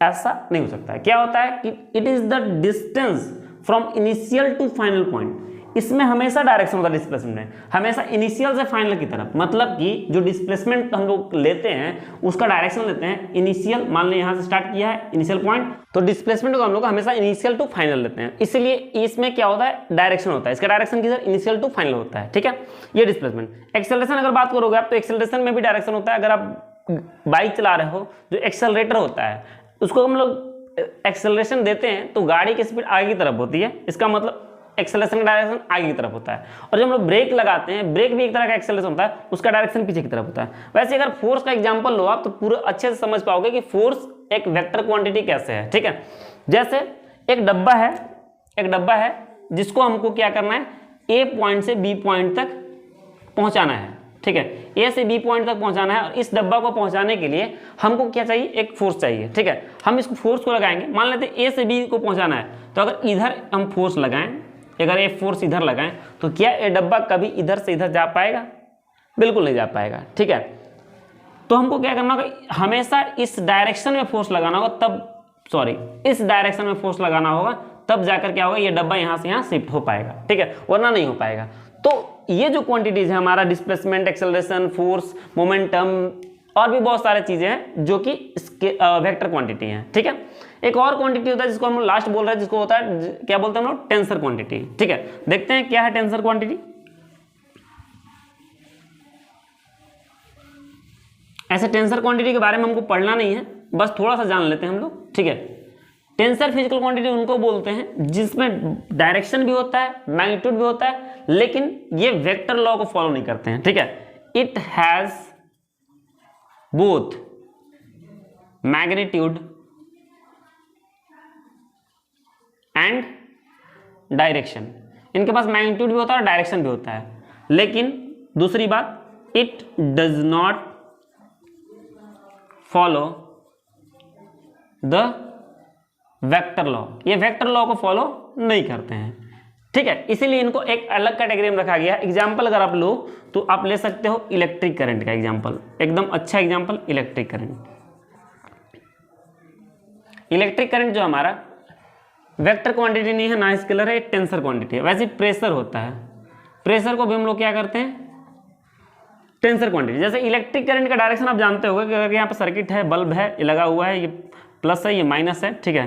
ऐसा नहीं हो सकता है। क्या होता है कि it is the distance from initial to final point. इसमें हमेशा डायरेक्शन होता है डिस्प्लेसमेंट में, हमेशा इनिशियल से फाइनल की तरफ। मतलब कि जो डिस्प्लेसमेंट हम लोग लेते हैं उसका डायरेक्शन लेते हैं इनिशियल, मान लो यहाँ से स्टार्ट किया है इनिशियल पॉइंट, तो डिस्प्लेसमेंट को हम लोग हमेशा इनिशियल टू फाइनल लेते हैं। इसलिए इसमें क्या होता है, डायरेक्शन होता है, इसका डायरेक्शन किधर, इनिशियल टू फाइनल होता है, ठीक है। ये डिस्प्लेसमेंट। एक्सेलरेशन अगर बात करोगे आप तो एक्सेलरेशन में भी डायरेक्शन होता है। अगर आप बाइक चला रहे हो, जो एक्सेलरेटर होता है उसको हम लोग एक्सेलरेशन देते हैं तो गाड़ी की स्पीड आगे की तरफ होती है, इसका मतलब एक्सेलरेशन का डायरेक्शन आगे की तरफ होता है। और जब हम लोग ब्रेक लगाते हैं, ब्रेक भी एक तरह का एक्सेलरेशन होता है, उसका डायरेक्शन पीछे की तरफ होता है। वैसे अगर फोर्स का एग्जांपल लो आप तो पूरे अच्छे से समझ पाओगे कि फोर्स एक वेक्टर क्वांटिटी कैसे है, ठीक है। जैसे एक डब्बा है जिसको हमको क्या करना है, ए पॉइंट से बी पॉइंट तक पहुंचाना है, ठीक है। ए से बी पॉइंट तक पहुंचाना है और इस डब्बा को पहुंचाने के लिए हमको क्या चाहिए, एक फोर्स चाहिए, ठीक है। हम इस फोर्स को लगाएंगे, मान लेते हैं ए से बी को पहुंचाना है, तो अगर इधर हम फोर्स लगाएं, अगर ये फोर्स इधर लगाएं तो क्या ये डब्बा कभी इधर से इधर जा पाएगा, बिल्कुल नहीं जा पाएगा, ठीक है। तो हमको क्या करना होगा, हमेशा इस डायरेक्शन में फोर्स लगाना होगा, इस डायरेक्शन में फोर्स लगाना होगा, तब जाकर क्या होगा, ये डब्बा यहाँ से यहाँ शिफ्ट हो पाएगा, ठीक है, वरना नहीं हो पाएगा। तो ये जो क्वांटिटीज है हमारा डिस्प्लेसमेंट, एक्सेलरेशन, फोर्स, मोमेंटम और भी बहुत सारे चीजें हैं जो कि इसके वेक्टर क्वांटिटी हैं, ठीक है। एक और क्वांटिटी होता है जिसको हम लास्ट बोल रहे हैं, जिसको होता है क्या बोलते हैं हम लोग, टेंसर क्वांटिटी, ठीक है। देखते हैं क्या है टेंसर क्वांटिटी। ऐसे टेंसर क्वांटिटी के बारे में हमको पढ़ना नहीं है, बस थोड़ा सा जान लेते हैं हम लोग, ठीक है। टेंसर फिजिकल क्वांटिटी उनको बोलते हैं जिसमें डायरेक्शन भी होता है, मैग्नीट्यूड भी होता है, लेकिन ये वेक्टर लॉ को फॉलो नहीं करते हैं, ठीक है। It has both magnitude and direction. इनके पास मैग्नीट्यूड भी होता है और डायरेक्शन भी होता है, लेकिन दूसरी बात, it does not follow the vector law. ये वेक्टर लॉ को फॉलो नहीं करते हैं, ठीक है। इसीलिए इनको एक अलग कैटेगरी में रखा गया है। एग्जाम्पल अगर आप लो तो आप ले सकते हो इलेक्ट्रिक करंट का एग्जाम्पल, एकदम अच्छा example electric current. Electric current जो हमारा वेक्टर क्वांटिटी नहीं है, ना स्केलर है, टेंसर क्वांटिटी है। वैसे प्रेशर होता है, प्रेशर को भी हम लोग क्या करते हैं, टेंसर क्वांटिटी। जैसे इलेक्ट्रिक करंट का डायरेक्शन आप जानते होंगे कि अगर यहाँ पर सर्किट है, बल्ब है, ये लगा हुआ है, ये प्लस है, ये माइनस है, ठीक है,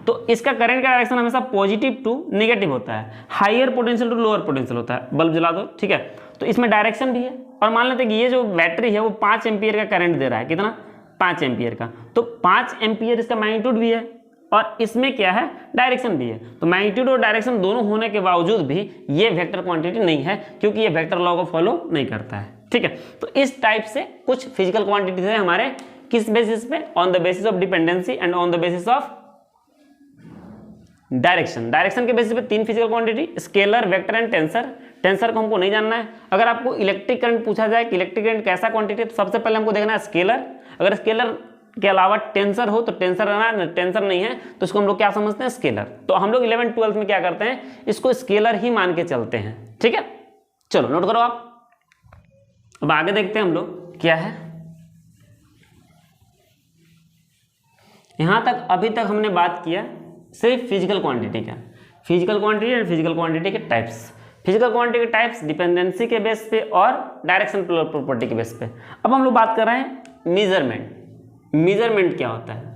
तो इसका करंट का डायरेक्शन हमेशा पॉजिटिव टू नेगेटिव होता है, higher potential to lower potential होता है। बल्ब जला दो, ठीक है, तो इसमें डायरेक्शन भी है। और मान लेते हैं कि ये जो बैटरी है वो 5 एम्पियर का करंट दे रहा है, कितना, 5 एम्पियर का, तो 5 एम्पियर इसका मैग्नीट्यूड भी है और इसमें क्या है, डायरेक्शन भी है। तो मैग्नीट्यूड और डायरेक्शन दोनों होने के बावजूद भी ये वेक्टर क्वांटिटी नहीं है, क्योंकि ये वेक्टर लॉ को फॉलो नहीं करता है, ठीक है। तो इस टाइप से कुछ फिजिकल क्वांटिटीज है हमारे, किस बेसिस पे, on the basis of dependency and on the basis of direction. Direction के बेसिस पे 3 physical quantity, scalar, vector and tensor. Tensor को हमको नहीं जानना है। अगर आपको इलेक्ट्रिक करंट पूछा जाए कि इलेक्ट्रिक करंट कैसा क्वांटिटी है, तो सबसे पहले हमको देखना है स्केलर। अगर स्केलर के अलावा टेंसर हो तो टेंसर रहना, टेंसर नहीं है तो इसको हम लोग क्या समझते हैं, स्केलर। तो हम लोग 11th 12th में क्या करते हैं, इसको स्केलर ही मान के चलते हैं, ठीक है। चलो नोट करो आप। अब आगे देखते हैं हम लोग क्या है। यहां तक अभी तक हमने बात किया सिर्फ फिजिकल क्वांटिटी का, physical quantity and physical quantity के टाइप्स। फिजिकल क्वांटिटी के टाइप्स डिपेंडेंसी के बेस पे और डायरेक्शन प्रॉपर्टी के बेस पे। अब हम लोग बात कर रहे हैं मेजरमेंट। मेजरमेंट क्या होता है,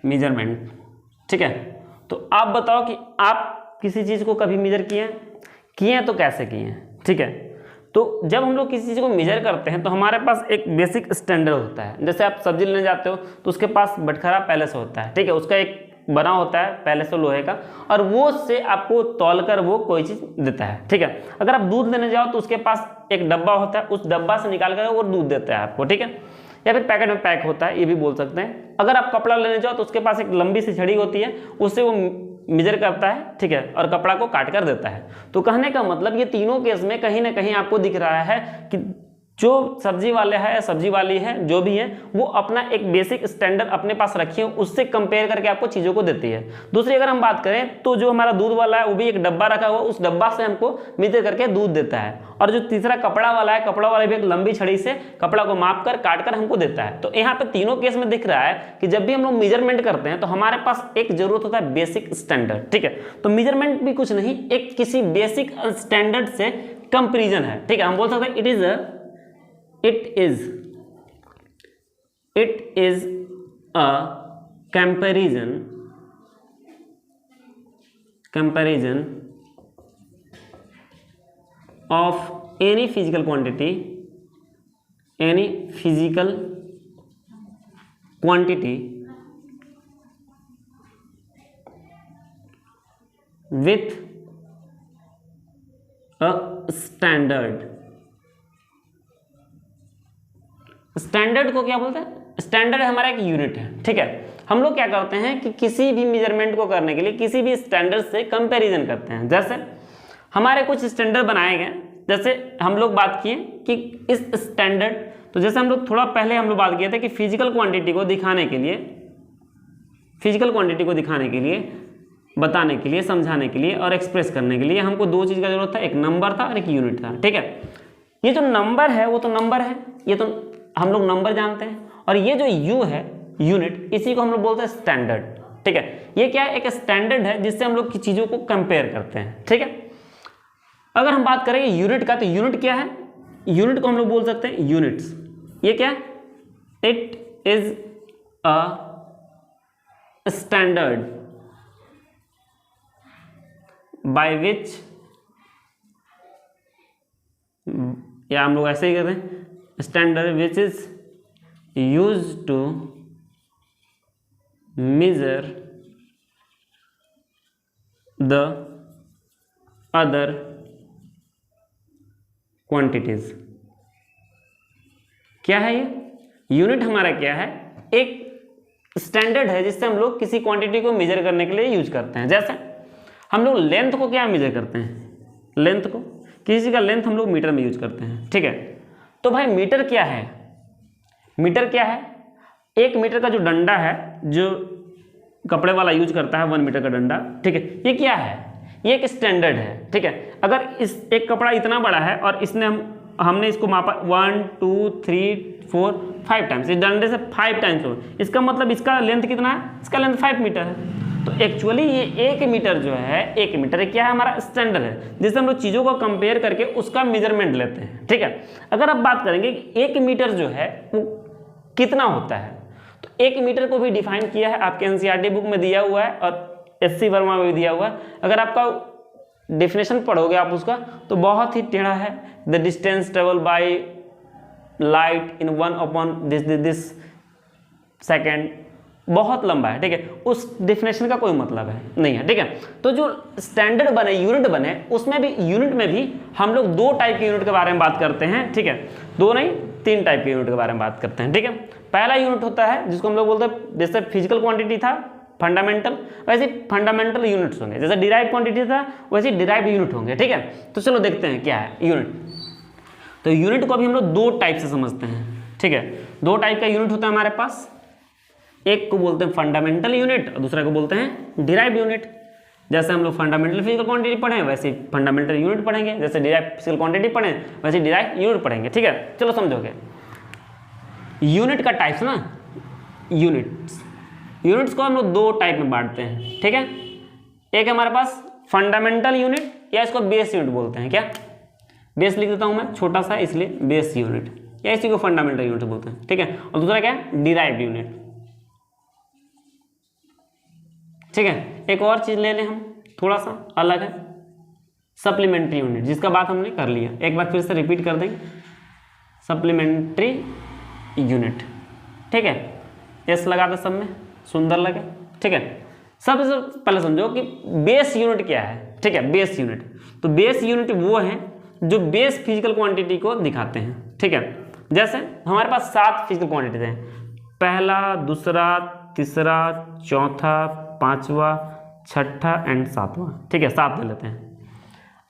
मेजरमेंट, ठीक है। तो आप बताओ कि आप किसी चीज को कभी मेजर किए हैं तो कैसे किए हैं, ठीक है। तो जब हम लोग किसी चीज़ को मेजर करते हैं तो हमारे पास एक बेसिक स्टैंडर्ड होता है। जैसे आप सब्जी लेने जाते हो तो उसके पास बटखरा पहले से होता है, ठीक है, उसका एक बना होता है पहले से लोहे का, और वो से आपको तौलकर वो कोई चीज़ देता है, ठीक है। अगर आप दूध लेने जाओ तो उसके पास एक डब्बा होता है, उस डब्बा से निकाल कर वो दूध देता है आपको, ठीक है, या फिर पैकेट में पैक होता है, ये भी बोल सकते हैं। अगर आप कपड़ा लेने जाओ तो उसके पास एक लंबी सी छड़ी होती है, उससे वो मेजर करता है, ठीक है, और कपड़ा को काट कर देता है। तो कहने का मतलब ये तीनों केस में कहीं ना कहीं आपको दिख रहा है कि जो सब्जी वाले हैं या सब्जी वाली है जो भी है, वो अपना एक बेसिक स्टैंडर्ड अपने पास रखी है, उससे कंपेयर करके आपको चीज़ों को देती है। दूसरी अगर हम बात करें तो जो हमारा दूध वाला है वो भी एक डब्बा रखा हुआ, उस डब्बा से हमको मेजर करके दूध देता है। और जो तीसरा कपड़ा वाला है, कपड़ा वाला भी एक लंबी छड़ी से कपड़ा को माप कर काट कर हमको देता है। तो यहाँ पे तीनों केस में दिख रहा है कि जब भी हम लोग मेजरमेंट करते हैं तो हमारे पास एक जरूरत होता है बेसिक स्टैंडर्ड, ठीक है। तो मेजरमेंट भी कुछ नहीं, एक किसी बेसिक स्टैंडर्ड से कंपेरिजन है, ठीक है। हम बोल सकते हैं it is a comparison of any physical quantity with a standard। Standard को क्या बोलते हैं? स्टैंडर्ड हमारा एक यूनिट है, ठीक है। हम लोग क्या करते हैं कि किसी भी मेजरमेंट को करने के लिए किसी भी स्टैंडर्ड से कंपैरिजन करते हैं। जैसे हमारे कुछ स्टैंडर्ड बनाए गए, जैसे हम लोग बात किए कि इस स्टैंडर्ड, तो जैसे हम लोग थोड़ा पहले हम लोग बात किए थे कि फिजिकल क्वांटिटी को दिखाने के लिए, बताने के लिए, समझाने के लिए और एक्सप्रेस करने के लिए हमको दो चीज़ का जरूरत था, एक नंबर था और एक यूनिट था, ठीक है। ये जो नंबर है वो तो नंबर है, ये तो हम लोग नंबर जानते हैं, और ये जो यू है यूनिट, इसी को हम लोग बोलते हैं स्टैंडर्ड, ठीक है। ये क्या है? एक स्टैंडर्ड है जिससे हम लोग की चीज़ों को कंपेयर करते हैं, ठीक है। अगर हम बात करें यूनिट का, तो यूनिट क्या है? यूनिट को हम लोग बोल सकते हैं यूनिट्स। ये क्या है? It is a standard by which, या हम लोग ऐसे ही कहते हैं standard which is used to measure the other quantities. क्या है ये? यूनिट हमारा क्या है? एक स्टैंडर्ड है जिससे हम लोग किसी क्वांटिटी को मेजर करने के लिए यूज करते हैं। जैसे हम लोग लेंथ को क्या मेजर करते हैं? लेंथ को, किसी का लेंथ हम लोग मीटर में यूज करते हैं, ठीक है। तो भाई मीटर क्या है? मीटर क्या है? एक मीटर का जो डंडा है जो कपड़े वाला यूज करता है, 1 मीटर का डंडा, ठीक है, ये क्या है? ये एक स्टैंडर्ड है, ठीक है। अगर इस एक कपड़ा इतना बड़ा है और इसने हमने इसको मापा 1 2 3 4 5 टाइम्स, इस डंडे से 5 टाइम्स हो, इसका मतलब इसका लेंथ कितना है? इसका लेंथ 5 मीटर है। तो एक्चुअली ये 1 मीटर जो है, 1 मीटर क्या है? हमारा स्टैंडर्ड है जिससे हम लोग चीज़ों को कंपेयर करके उसका मेजरमेंट लेते हैं, ठीक है। अगर आप बात करेंगे कि 1 मीटर जो है वो कितना होता है, तो 1 मीटर को भी डिफाइन किया है आपके एनसीईआरटी बुक में दिया हुआ है और एससी वर्मा में भी दिया हुआ है। अगर आपका डेफिनेशन पढ़ोगे आप उसका तो बहुत ही टेढ़ा है। The distance travel by light in 1/this second, बहुत लंबा है, ठीक है। उस डेफिनेशन का कोई मतलब है नहीं है, ठीक है। तो जो स्टैंडर्ड बने, यूनिट बने, उसमें भी, यूनिट में भी हम लोग 2 टाइप के यूनिट के बारे में बात करते हैं, ठीक है। 2 नहीं 3 टाइप के यूनिट के बारे में बात करते हैं, ठीक है। पहला यूनिट होता है जिसको हम लोग बोलते हैं, जैसे फिजिकल क्वांटिटी था फंडामेंटल, वैसे फंडामेंटल यूनिट्स होंगे। जैसे डिराइव क्वांटिटी था वैसे डिराइव यूनिट होंगे, ठीक है। तो चलो देखते हैं क्या है यूनिट। तो यूनिट को अभी हम लोग 2 टाइप से समझते हैं, ठीक है। 2 टाइप का यूनिट होता है हमारे पास, एक को बोलते हैं फंडामेंटल यूनिट और दूसरा को बोलते हैं डिराइव यूनिट। जैसे हम लोग फंडामेंटल फिजिकल क्वांटिटी पढ़े वैसे फंडामेंटल यूनिट पढ़ेंगे, जैसे डिराइव फिजिकल क्वांटिटी पढ़े वैसे डिराइव यूनिट पढ़ेंगे, ठीक है। चलो समझोगे यूनिट का टाइप्स ना, यूनिट्स को हम लोग 2 टाइप में बांटते हैं, ठीक है। एक हमारे पास फंडामेंटल यूनिट, या इसको बेस यूनिट बोलते हैं। क्या? बेस लिख देता हूं मैं छोटा सा, इसलिए बेस यूनिट, या इसी को फंडामेंटल यूनिट बोलते हैं, ठीक है। और दूसरा क्या है? डिराइव्ड यूनिट, ठीक है। एक और चीज ले लें हम, थोड़ा सा अलग है, सप्लीमेंट्री यूनिट, जिसका बात हमने कर लिया, एक बार फिर से रिपीट कर देंगे। सप्लीमेंट्री यूनिट, ठीक है। एस लगा दे सब में, सुंदर लगे, ठीक है। सबसे पहले समझो कि बेस यूनिट क्या है, ठीक है, बेस यूनिट। तो बेस यूनिट वो है जो बेस फिजिकल क्वांटिटी को दिखाते हैं, ठीक है। जैसे हमारे पास 7 फिजिकल क्वांटिटीज हैं, पहला, दूसरा, तीसरा, चौथा, पांचवा, छठा एंड सातवां, ठीक है, 7 ले लेते हैं।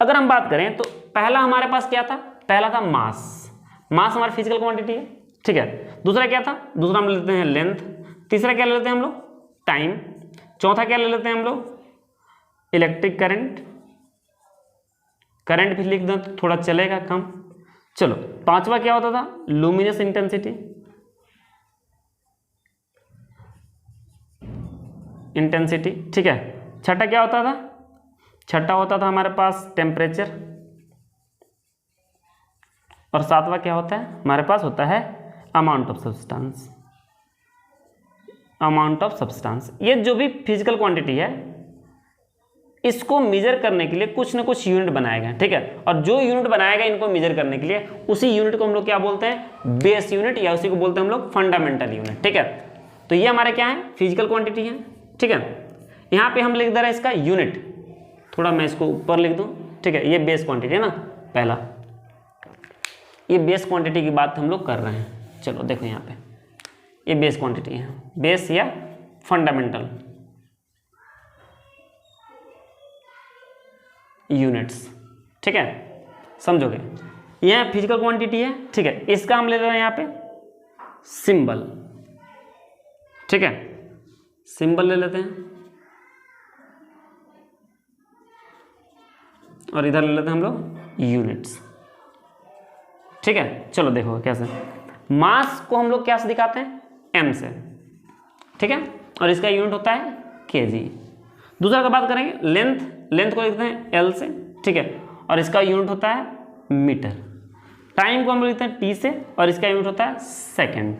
अगर हम बात करें तो पहला हमारे पास क्या था, पहला था मास। मास हमारी फिजिकल क्वांटिटी है, ठीक है। दूसरा क्या था, दूसरा हम लेते हैं लेंथ। तीसरा क्या ले लेते हैं हम लोग, टाइम। चौथा क्या ले लेते हैं हम लोग, इलेक्ट्रिक करंट। करंट भी लिख दें तो थोड़ा चलेगा कम। चलो, पांचवा क्या होता था, लुमिनस इंटेंसिटी। इंटेंसिटी, ठीक है। छठा क्या होता था, छठा होता था हमारे पास टेम्परेचर। और सातवां क्या होता है, हमारे पास होता है amount of substance. Amount of substance, ये जो भी फिजिकल क्वांटिटी है इसको मेजर करने के लिए कुछ ना कुछ यूनिट बनाए गए, ठीक है। और जो यूनिट बनाया गया इनको मेजर करने के लिए, उसी यूनिट को हम लोग क्या बोलते हैं, बेस यूनिट, या उसी को बोलते हैं हम लोग फंडामेंटल यूनिट, ठीक है। तो ये हमारे क्या है, फिजिकल क्वांटिटी है, ठीक है। यहाँ पे हम लिख दे रहे हैं इसका यूनिट, थोड़ा मैं इसको ऊपर लिख दूं, ठीक है। ये बेस क्वांटिटी है ना, पहला ये बेस क्वांटिटी की बात हम लोग कर रहे हैं। चलो देखो यहाँ पे ये बेस क्वांटिटी है, बेस या फंडामेंटल यूनिट्स, ठीक है, समझोगे। यह फिजिकल क्वांटिटी है, ठीक है। इसका हम ले रहे हैं यहाँ पे सिंबल, ठीक है, सिंबल ले लेते हैं। और इधर ले लेते हैं हम लोग यूनिट्स, ठीक है। चलो देखो कैसे, मास को हम लोग क्या से दिखाते हैं, एम से, ठीक है। और इसका यूनिट होता है केजी। दूसरा का बात करेंगे लेंथ, लेंथ को लिखते हैं एल से, ठीक है। और इसका यूनिट होता है मीटर। टाइम को हम लिखते हैं टी से, और इसका यूनिट होता है सेकेंड,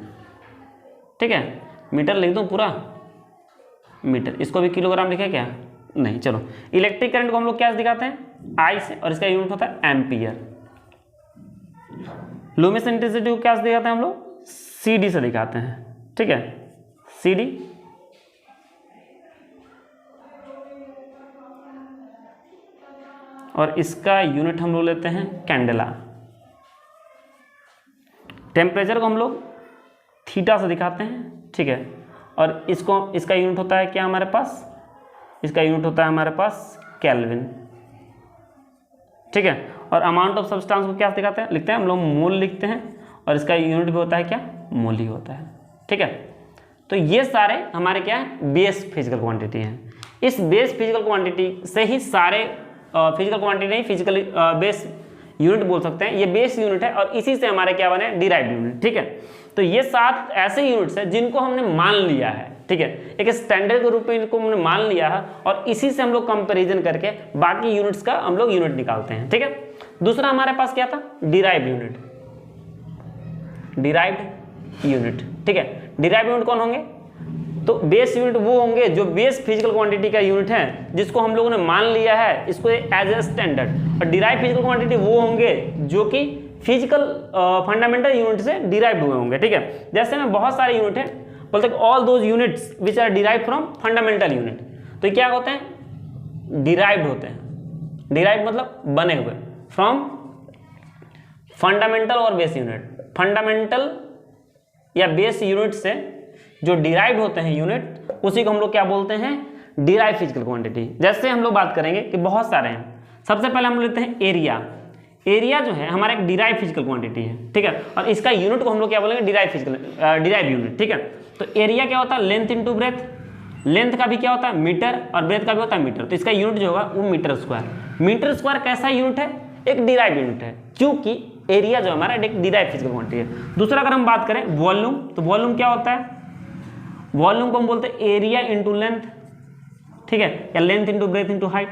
ठीक है। मीटर लिख दूं पूरा, मीटर। इसको भी किलोग्राम लिखे क्या, नहीं। चलो, इलेक्ट्रिक करंट को हम लोग क्या दिखाते हैं, आई से, और इसका यूनिट होता है एम्पियर। लुमिनस इंटेंसिटी को क्या से दिखाते हैं हम लोग, सीडी से दिखाते हैं, ठीक है, सीडी। और इसका यूनिट हम लोग लेते हैं कैंडेला। टेम्परेचर को हम लोग थीटा से दिखाते हैं, ठीक है। और इसका यूनिट होता है क्या हमारे पास, इसका यूनिट होता है हमारे पास केल्विन, ठीक है। और अमाउंट ऑफ सब्सटेंस को क्या दिखाते हैं, लिखते हैं हम लोग मोल लिखते हैं, और इसका यूनिट भी होता है क्या, मोल ही होता है, ठीक है। तो ये सारे हमारे क्या है, बेस फिजिकल क्वांटिटी हैं। इस बेस फिजिकल क्वांटिटी से ही सारे फिजिकल क्वांटिटी नहीं, फिजिकल बेस यूनिट बोल सकते हैं, ये बेस यूनिट है। और इसी से हमारे क्या बने, डिराइव्ड यूनिट, ठीक है। तो ये 7 ऐसे यूनिट्स हैं जिनको हमने मान लिया है, ठीक है, एक स्टैंडर्ड के रूप में इनको हमने मान लिया है, और इसी से हम लोग कंपैरिजन करके बाकी यूनिट्स का हम लोग यूनिट निकालते हैं, ठीक है। दूसरा हमारे पास क्या था, डिराइव्ड यूनिट, डिराइव्ड यूनिट, ठीक है। डिराइव्ड यूनिट कौन होंगे, तो बेस यूनिट वो होंगे जो बेस फिजिकल क्वांटिटी का यूनिट है, जिसको हम लोगों ने मान लिया है इसको एज ए स्टैंडर्ड। और डिराइव फिजिकल क्वांटिटी वो होंगे जो कि फिजिकल फंडामेंटल यूनिट से डिराइव्ड हुए होंगे, ठीक है। जैसे में बहुत सारे यूनिट हैं, बोलते हैं all those units which are derived from fundamental unit. तो क्या होते हैं, डिराइव्ड होते हैं। डिराइव्ड मतलब बने हुए फ्रॉम फंडामेंटल और बेस यूनिट। फंडामेंटल या बेस यूनिट से जो डिराइव्ड होते हैं यूनिट, उसी को हम लोग क्या बोलते हैं, डिराइव फिजिकल क्वांटिटी। जैसे हम लोग बात करेंगे कि बहुत सारे हैं। सबसे पहले हम लेते हैं एरिया। एरिया जो है हमारा एक डिराइव फिजिकल क्वांटिटी है, ठीक है। और इसका यूनिट को हम लोग क्या बोलेंगे, डिराइव यूनिट, ठीक है। तो एरिया क्या होता है, लेंथ इंटू ब्रेथ। लेंथ का भी क्या होता है, मीटर, और ब्रेथ का भी होता है मीटर। तो इसका यूनिट जो होगा वो मीटर स्क्वायर। मीटर स्क्वायर कैसा यूनिट है, एक डिराइव यूनिट है, क्योंकि एरिया जो हमारा एक डिराइव फिजिकल क्वांटिटी है। दूसरा अगर हम बात करें वॉल्यूम, तो वॉल्यूम क्या होता है, वॉल्यूम को हम बोलते हैं एरिया इंटू लेंथ, ठीक है, या length into breadth into height.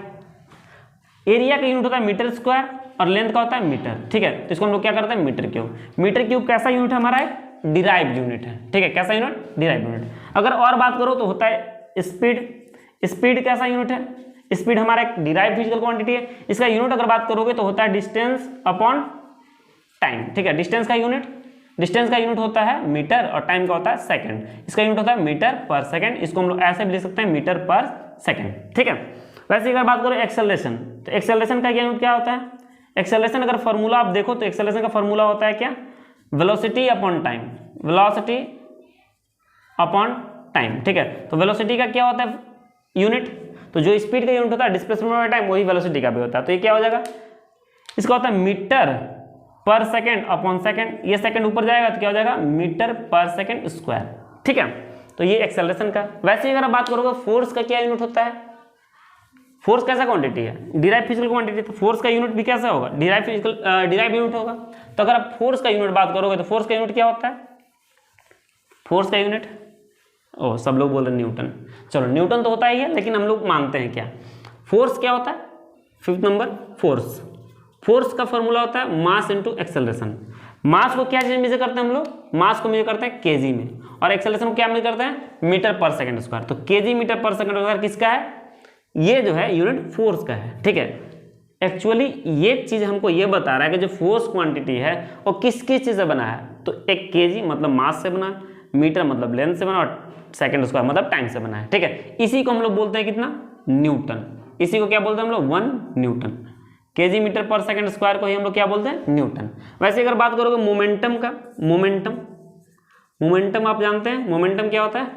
Area का यूनिट होता है मीटर स्क्वायर, और लेंथ का होता है मीटर, ठीक है। तो इसको हम लोग क्या करते हैं, मीटर क्यूब। मीटर क्यूब कैसा यूनिट है हमारा, एक डिराइव्ड यूनिट है, ठीक है। कैसा यूनिट, डिराइव्ड यूनिट। अगर और बात करो तो होता है स्पीड। स्पीड कैसा यूनिट है, स्पीड हमारा एक डिराइव्ड फिजिकल क्वांटिटी है। इसका यूनिट अगर बात करोगे तो होता है डिस्टेंस अपॉन टाइम, ठीक है। डिस्टेंस का यूनिट होता है मीटर, और टाइम का होता है सेकंड। इसका यूनिट होता है मीटर पर सेकंड। इसको हम लोग ऐसे भी लिख सकते हैं, मीटर पर सेकेंड। ठीक है, वैसे अगर बात करो एक्सेलरेशन, तो एक्सेलरेशन का यूनिट क्या होता है? एक्सेलरेशन अगर फॉर्मूला आप देखो तो एक्सेलरेशन का फॉर्मूला होता है क्या? Velocity upon time, velocity upon time. ठीक है, तो वेलोसिटी का क्या होता है यूनिट? तो जो स्पीड का यूनिट होता है डिस्प्लेसमेंट बाय टाइम, वही वेलोसिटी का भी होता है। तो ये क्या हो जाएगा? इसका होता है मीटर पर सेकेंड अपॉन सेकेंड। ये सेकेंड ऊपर जाएगा तो क्या हो जाएगा? मीटर पर सेकेंड स्क्वायर। ठीक है, तो ये एक्सेलरेशन का। वैसे ही अगर आप बात करोगे फोर्स का क्या यूनिट होता है? फोर्स कैसा क्वांटिटी है? Derive physical quantity. तो फोर्स का यूनिट भी कैसा होगा? डिराइव यूनिट होगा। तो अगर आप फोर्स का यूनिट बात करोगे तो फोर्स का यूनिट क्या होता है? फोर्स का यूनिट, ओह सब लोग बोल रहे हैं न्यूटन। चलो न्यूटन तो होता ही है, लेकिन हम लोग मानते हैं क्या? फोर्स क्या होता है? 5th number force. फोर्स का फॉर्मूला होता है मास इंटू एक्सेलरेशन। मास को क्या चीज मेजर करते हैं हम लोग? मास को मेजर करते हैं केजी में, और एक्सेलरेशन को क्या मेजर करते हैं? मीटर पर सेकंड स्क्वायर। तो केजी मीटर पर सेकंड स्क्वायर किसका है? ये जो है यूनिट फोर्स का है। ठीक है, एक्चुअली ये चीज हमको ये बता रहा है कि जो फोर्स क्वांटिटी है वो किस किस चीज से बना है। तो एक केजी मतलब मास से बना, मीटर मतलब लेंथ से बना, और सेकंड स्क्वायर मतलब टाइम से बना है। ठीक है, इसी को हम लोग बोलते हैं कितना? न्यूटन। इसी को क्या बोलते हैं हम लोग? 1 न्यूटन। केजी मीटर पर सेकंड स्क्वायर को ही हम लोग क्या बोलते हैं? न्यूटन। वैसे अगर बात करोगे मोमेंटम का, मोमेंटम आप जानते हैं मोमेंटम क्या होता है?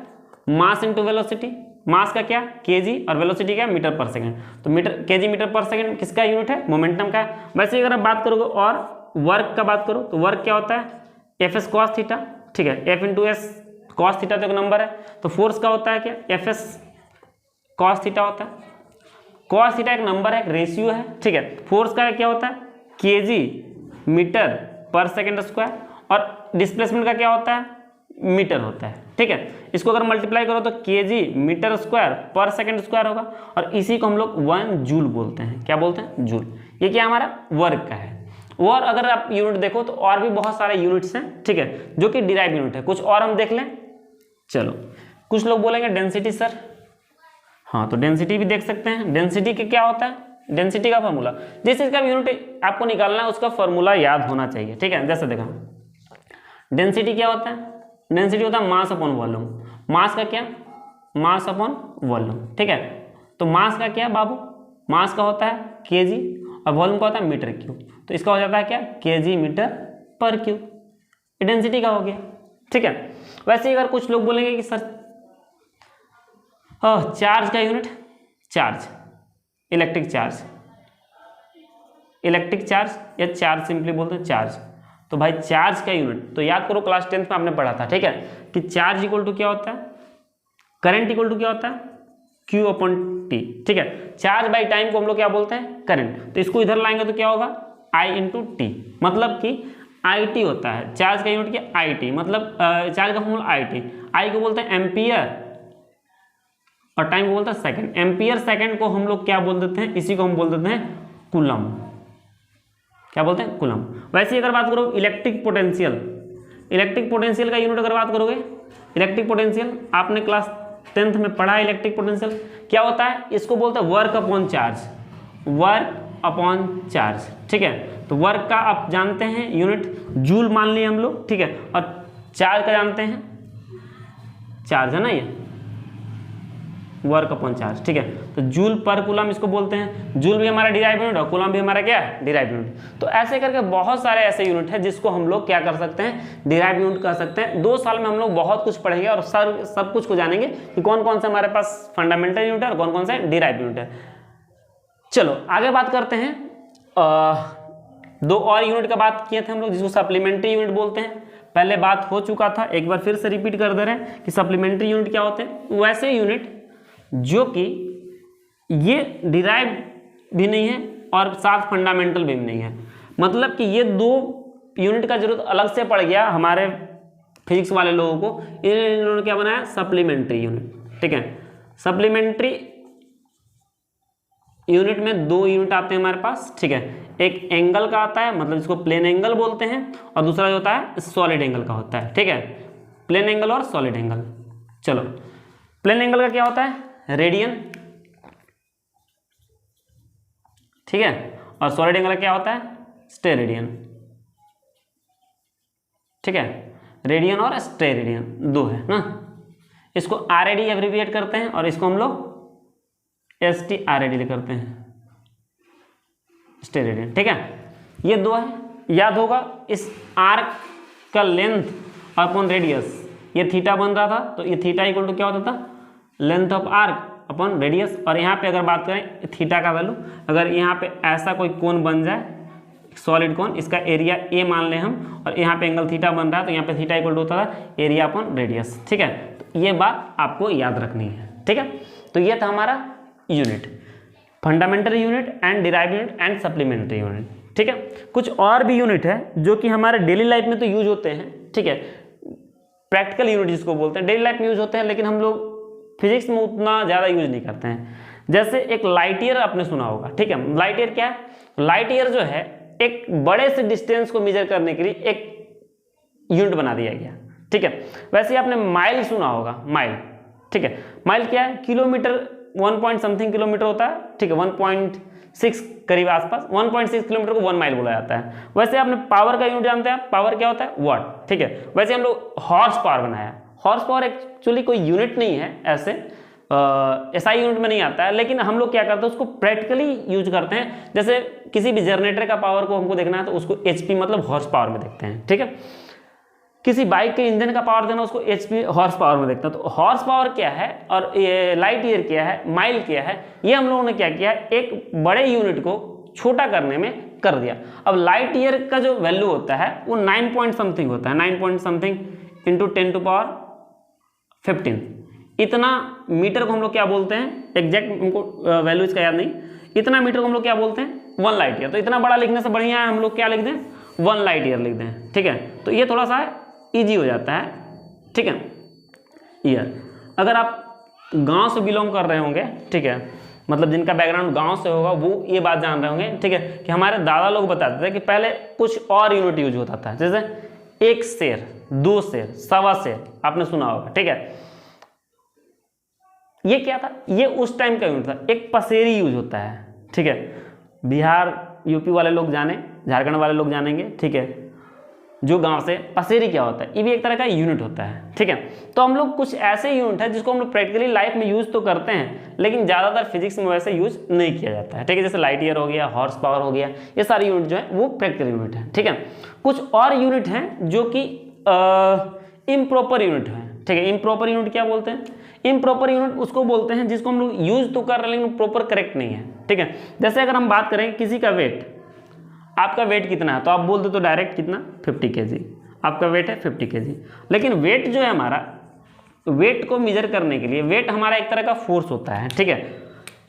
Mass into velocity. मास का क्या? केजी, और वेलोसिटी क्या? मीटर पर सेकंड। तो मीटर, केजी मीटर पर सेकंड किसका यूनिट है? मोमेंटम का। वैसे अगर आप बात करोगे और वर्क का बात करो तो वर्क क्या होता है? F S cos theta. ठीक है, F into S cos theta तो एक नंबर है। तो फोर्स का होता है क्या? एफ एस कॉस थीटा होता है। कॉस थीटा एक नंबर है, एक रेशियो है। ठीक है, फोर्स का क्या होता है? केजी मीटर पर सेकंड स्क्वायर, और डिस्प्लेसमेंट का क्या होता है? मीटर होता है। ठीक है, इसको अगर मल्टीप्लाई करो तो केजी मीटर स्क्वायर पर सेकंड स्क्वायर होगा, और इसी को हम लोग 1 जूल बोलते हैं। क्या बोलते हैं? जूल। ये क्या हमारा वर्क का है। और अगर आप यूनिट देखो तो और भी बहुत सारे यूनिट्स हैं। ठीक है, जो कि डिराइव यूनिट है। कुछ और हम देख लें। चलो, कुछ लोग बोलेंगे डेंसिटी सर। हाँ, तो डेंसिटी भी देख सकते हैं। डेंसिटी के क्या होता है? डेंसिटी का फॉर्मूला, जिस चीज का यूनिट आपको निकालना है उसका फॉर्मूला याद होना चाहिए। ठीक है, जैसे देखा डेंसिटी क्या होता है? डेंसिटी होता है मास अपॉन वॉल्यूम। मास का क्या? Mass upon volume. ठीक है, तो मास का क्या बाबू? मास का होता है केजी, और वॉल्यूम का होता है मीटर क्यूब। तो इसका हो जाता है क्या? केजी मीटर पर क्यूब। ये डेंसिटी का हो गया। ठीक है, वैसे अगर कुछ लोग बोलेंगे कि सर चार्ज का unit, charge, electric charge, electric charge या चार्ज सिंपली बोलते हैं चार्ज। तो भाई चार्ज का यूनिट तो याद करो, क्लास 10th में आपने पढ़ा था। ठीक है, कि चार्ज इक्वल टू क्या होता है? करंट इक्वल टू क्या होता है? Q upon T. ठीक है, चार्ज बाई टाइम को हम लोग क्या बोलते हैं? करंट। तो इसको इधर लाएंगे तो क्या होगा? I इंटू टी, मतलब कि IT होता है चार्ज का यूनिट क्या? IT, मतलब चार्ज का फॉर्मूला IT। I को बोलते हैं एम्पियर, और टाइम को बोलते हैं सेकंड। एम्पियर सेकंड को हम लोग क्या बोल देते हैं? इसी को हम बोल देते हैं कूलम। क्या बोलते हैं? कूलम। वैसे अगर बात करो इलेक्ट्रिक पोटेंशियल, इलेक्ट्रिक पोटेंशियल का यूनिट अगर बात करोगे, इलेक्ट्रिक पोटेंशियल आपने क्लास 10th में पढ़ा है। इलेक्ट्रिक पोटेंशियल क्या होता है? इसको बोलते हैं work upon charge, work upon charge. ठीक है, तो वर्क का आप जानते हैं यूनिट जूल मान लिए हम लोग। ठीक है, और चार्ज का जानते हैं चार्ज है ना, ये वर्क अपॉन चार्ज। ठीक है, तो जूल पर कूलम इसको बोलते हैं। जूल भी हमारा डिराइव यूनिट और कूलम भी हमारा क्या है? Derive unit. तो ऐसे करके बहुत सारे ऐसे यूनिट है जिसको हम लोग क्या कर सकते हैं? डिराइव यूनिट कर सकते हैं। 2 साल में हम लोग बहुत कुछ पढ़ेंगे और सब कुछ को जानेंगे कि कौन कौन से हमारे पास फंडामेंटल यूनिट है और कौन कौन से डिराइव यूनिट है। चलो आगे बात करते हैं। 2 और यूनिट का बात किए थे हम लोग, जिसको सप्लीमेंट्री यूनिट बोलते हैं। पहले बात हो चुका था, एक बार फिर से रिपीट कर दे रहे हैं कि सप्लीमेंट्री यूनिट क्या होते हैं। वैसे यूनिट जो कि ये डिराइव भी नहीं है और साथ फंडामेंटल भी नहीं है, मतलब कि ये 2 यूनिट का जरूरत अलग से पड़ गया हमारे फिजिक्स वाले लोगों को। इन्होंने क्या बनाया? Supplementary unit. ठीक है, सप्लीमेंट्री यूनिट में 2 यूनिट आते हैं हमारे पास। ठीक है, एक एंगल का आता है, मतलब इसको प्लेन एंगल बोलते हैं, और दूसरा जो होता है सॉलिड एंगल का होता है। ठीक है, प्लेन एंगल और सॉलिड एंगल। चलो, प्लेन एंगल का क्या होता है? रेडियन। ठीक है, और सॉलिड एंगल का क्या होता है? स्टेरेडियन। ठीक है, रेडियन और स्टेरेडियन 2 है ना। इसको RAD एब्रिविएट करते हैं और इसको हम लोग STRAD लिख करते हैं, स्टेरेडियन, ठीक है। ये दो है, याद होगा इस आर्क का लेंथ अपॉन रेडियस, ये थीटा बन रहा था, तो ये थीटा इक्वल टू क्या होता था, length of arc upon radius. और यहाँ पे अगर बात करें थीटा का वैल्यू, अगर यहाँ पे ऐसा कोई कोण बन जाए, सॉलिड कोण, इसका एरिया ए मान लें हम, और यहाँ पे एंगल थीटा बन रहा है, तो यहाँ पे थीटा इक्वल टू होता था एरिया अपॉन रेडियस, ठीक है। तो ये बात आपको याद रखनी है, ठीक है। तो ये था हमारा unit, fundamental unit and derive unit and supplementary unit, ठीक है। कुछ और भी यूनिट है जो कि हमारे डेली लाइफ में तो यूज होते हैं, ठीक है। प्रैक्टिकल यूनिट जिसको बोलते हैं, डेली लाइफ में यूज होते हैं, लेकिन हम लोग फिजिक्स में उतना ज़्यादा यूज नहीं करते हैं। जैसे एक लाइट ईयर आपने सुना होगा, ठीक है। लाइट ईयर क्या है, लाइट ईयर जो है एक बड़े से डिस्टेंस को मेजर करने के लिए एक यूनिट बना दिया गया, ठीक है। वैसे आपने माइल सुना होगा, माइल, ठीक है। माइल क्या है, किलोमीटर, 1 पॉइंट समथिंग किलोमीटर होता है, ठीक है, 1.6 करीब आसपास, 1.6 किलोमीटर को 1 माइल बोला जाता है। वैसे आपने पावर का यूनिट जानते हैं, पावर क्या होता है, वाट, ठीक है। वैसे हम लोग हॉर्स पावर बनाया, हॉर्स पावर एक्चुअली कोई यूनिट नहीं है, ऐसे SI यूनिट में नहीं आता है, लेकिन हम लोग क्या करते हैं उसको प्रैक्टिकली यूज करते हैं। जैसे किसी भी जनरेटर का पावर को हमको देखना है तो उसको HP मतलब हॉर्स पावर में देखते हैं, ठीक है। किसी बाइक के इंजन का पावर देना उसको HP हॉर्स पावर में देखते हैं। तो हॉर्स पावर क्या है और ये लाइट ईयर क्या है, माइल क्या है, ये हम लोगों ने क्या किया, एक बड़े यूनिट को छोटा करने में कर दिया। अब लाइट ईयर का जो वैल्यू होता है वो 9 पॉइंट समथिंग होता है, 9 point something into 10 to power 15, इतना मीटर को हम लोग क्या बोलते हैं, एग्जैक्ट हमको वैल्यू इसका याद नहीं, इतना मीटर को हम लोग क्या बोलते हैं, 1 लाइट ईयर। तो इतना बड़ा लिखने से बढ़िया है हम लोग क्या लिख दें, 1 लाइट ईयर लिख दें, ठीक है। तो ये थोड़ा सा ईजी हो जाता है, ठीक है। ईयर, अगर आप गांव से बिलोंग कर रहे होंगे, ठीक है, मतलब जिनका बैकग्राउंड गांव से होगा वो ये बात जान रहे होंगे, ठीक है, कि हमारे दादा लोग बताते थे कि पहले कुछ और यूनिट यूज होता था, जैसे 1 शेर, 2 शेर, 1.25 शेर, आपने सुना होगा, ठीक है। ये क्या था, ये उस टाइम का यूनिट था। एक पसेरी यूज होता है, ठीक है, बिहार यूपी वाले लोग जाने, झारखंड वाले लोग जानेंगे, ठीक है, जो गांव से, पसेरी क्या होता है, ये भी एक तरह का यूनिट होता है, ठीक है। तो हम लोग कुछ ऐसे यूनिट है जिसको हम लोग प्रैक्टिकली लाइफ में यूज तो करते हैं, लेकिन ज़्यादातर फिजिक्स में वैसे यूज नहीं किया जाता है, ठीक है। जैसे लाइट ईयर हो गया, हॉर्स पावर हो गया, ये सारे यूनिट जो है वो प्रैक्टिकल यूनिट है, ठीक है। कुछ और यूनिट हैं जो कि इम्प्रॉपर यूनिट है, ठीक है। इम्प्रॉपर यूनिट क्या बोलते हैं, इम्प्रॉपर यूनिट उसको बोलते हैं जिसको हम लोग यूज तो कर रहे हैं लेकिन प्रॉपर करेक्ट नहीं है, ठीक है। जैसे अगर हम बात करें किसी का वेट, आपका वेट कितना है, तो आप बोल दो तो डायरेक्ट कितना, 50 kg, आपका वेट है 50 kg। लेकिन वेट जो है हमारा, वेट को मेजर करने के लिए, वेट हमारा एक तरह का फोर्स होता है, ठीक है,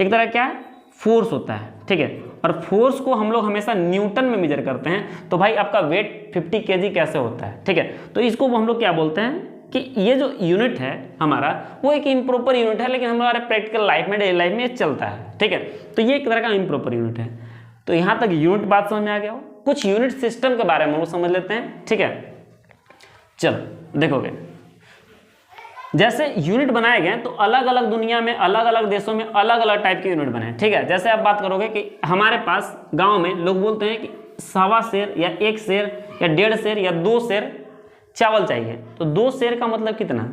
एक तरह क्या है, फोर्स होता है, ठीक है। और फोर्स को हम लोग हमेशा न्यूटन में मेजर करते हैं। तो भाई आपका वेट 50 kg कैसे होता है, ठीक है। तो इसको हम लोग क्या बोलते हैं कि ये जो यूनिट है हमारा वो एक इम्प्रॉपर यूनिट है, लेकिन हमारे प्रैक्टिकल लाइफ में, डेली लाइफ में ये चलता है, ठीक है। तो ये एक तरह का इम्प्रॉपर यूनिट है। तो यहाँ तक यूनिट बात समझ में आ गया हो। कुछ यूनिट सिस्टम के बारे में हम लोग समझ लेते हैं, ठीक है। चलो देखोगे, जैसे यूनिट बनाए गए तो अलग अलग दुनिया में, अलग अलग देशों में अलग अलग टाइप के यूनिट बने, ठीक है। जैसे आप बात करोगे कि हमारे पास गाँव में लोग बोलते हैं कि 1.25 शेर या 1 शेर या 1.5 शेर या 2 शेर चावल चाहिए। तो 2 शेर का मतलब कितना,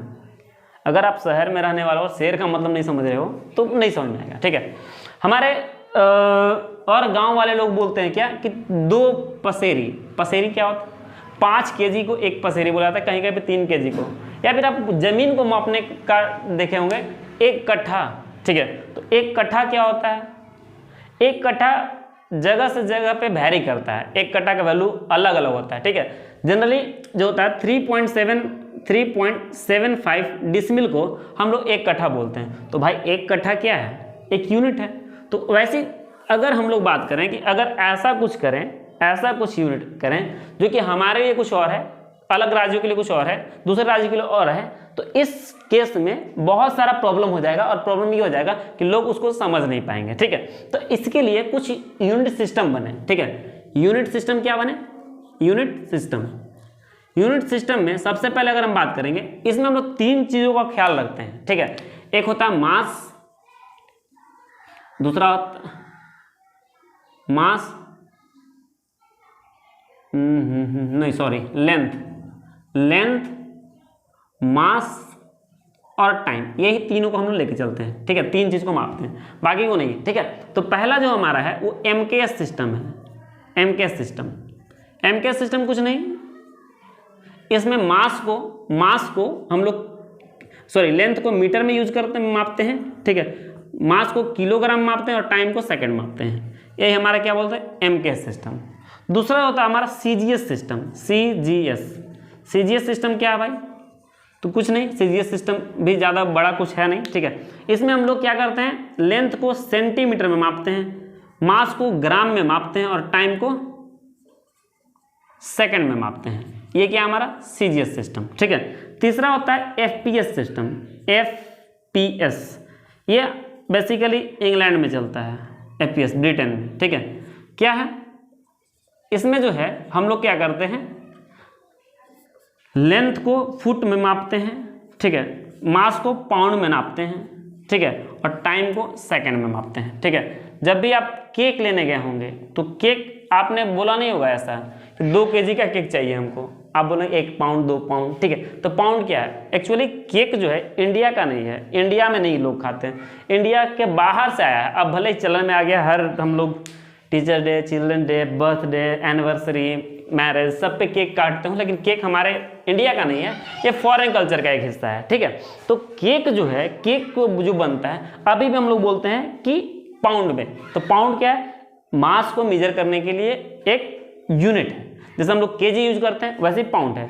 अगर आप शहर में रहने वाले हो, शेर का मतलब नहीं समझ रहे हो तो नहीं समझ में आएगा, ठीक है। हमारे और गांव वाले लोग बोलते हैं क्या कि 2 पसेरी, पसेरी क्या होता है, 5 kg को 1 पसेरी बोला जाता है, कहीं कहीं पे 3 kg को। या फिर आप जमीन को मापने का देखे होंगे, 1 कट्ठा, ठीक है। तो 1 कट्ठा क्या होता है, 1 कट्ठा जगह से जगह पे वैरी करता है, 1 कट्ठा का वैल्यू अलग अलग होता है, ठीक है। जनरली जो होता है 3.75 डिसमिल को हम लोग 1 कट्ठा बोलते हैं। तो भाई 1 कट्ठा क्या है, एक यूनिट है। तो वैसे अगर हम लोग बात करें कि अगर ऐसा कुछ करें, ऐसा कुछ यूनिट करें जो कि हमारे लिए कुछ और है, अलग राज्यों के लिए कुछ और है, दूसरे राज्य के लिए और है, तो इस केस में बहुत सारा प्रॉब्लम हो जाएगा। और प्रॉब्लम ये हो जाएगा कि लोग उसको समझ नहीं पाएंगे, ठीक है। तो इसके लिए कुछ यूनिट सिस्टम बने, ठीक है। यूनिट सिस्टम क्या बने, यूनिट सिस्टम। यूनिट सिस्टम में सबसे पहले अगर हम बात करेंगे, इसमें हम लोग 3 चीजों का ख्याल रखते हैं, ठीक है। एक होता है मास, दूसरा होता मास, नहीं सॉरी, लेंथ, मास और टाइम, यही तीनों को हम लोग लेके चलते हैं, ठीक है, तीन चीज को मापते हैं, बाकी को नहीं, ठीक है। तो पहला जो हमारा है वो MKS सिस्टम है। MKS सिस्टम कुछ नहीं, इसमें मास को हम लोग लेंथ को मीटर में यूज करते हैं, मापते हैं, ठीक है, मास को किलोग्राम मापते हैं और टाइम को सेकंड मापते हैं। यही हमारा क्या बोलते हैं, MKS सिस्टम। दूसरा होता है हमारा CGS सिस्टम। CGS सिस्टम क्या है भाई, तो कुछ नहीं, CGS सिस्टम भी ज़्यादा बड़ा कुछ है नहीं, ठीक है। इसमें हम लोग क्या करते हैं, लेंथ को सेंटीमीटर में मापते हैं, मास को ग्राम में मापते हैं और टाइम को सेकंड में मापते हैं। ये क्या हमारा CGS सिस्टम, ठीक है। तीसरा होता है FPS सिस्टम। FPS ये बेसिकली इंग्लैंड में चलता है, FPS ब्रिटेन में, ठीक है। क्या है, इसमें जो है हम लोग क्या करते हैं, लेंथ को फुट में मापते हैं, ठीक है, मास को पाउंड में नापते हैं, ठीक है, और टाइम को सेकंड में मापते हैं, ठीक है। जब भी आप केक लेने गए होंगे तो केक आपने बोला नहीं होगा ऐसा कि 2 kg का केक चाहिए हमको, आप बोलेंगे 1 पाउंड 2 पाउंड, ठीक है। तो पाउंड क्या है, एक्चुअली केक जो है इंडिया का नहीं है, इंडिया में नहीं लोग खाते हैं, इंडिया के बाहर से आया है। अब भले ही चलन में आ गया, हर हम लोग teacher day, children day, birthday, anniversary, marriage सब पे केक काटते हो, लेकिन केक हमारे इंडिया का नहीं है, ये फॉरेन कल्चर का एक हिस्सा है, ठीक है। तो केक जो है, केक को जो बनता है अभी भी हम लोग बोलते हैं कि पाउंड में। तो पाउंड क्या है, मास को मेजर करने के लिए एक यूनिट है, जैसे हम लोग केजी यूज करते हैं वैसे पाउंड है।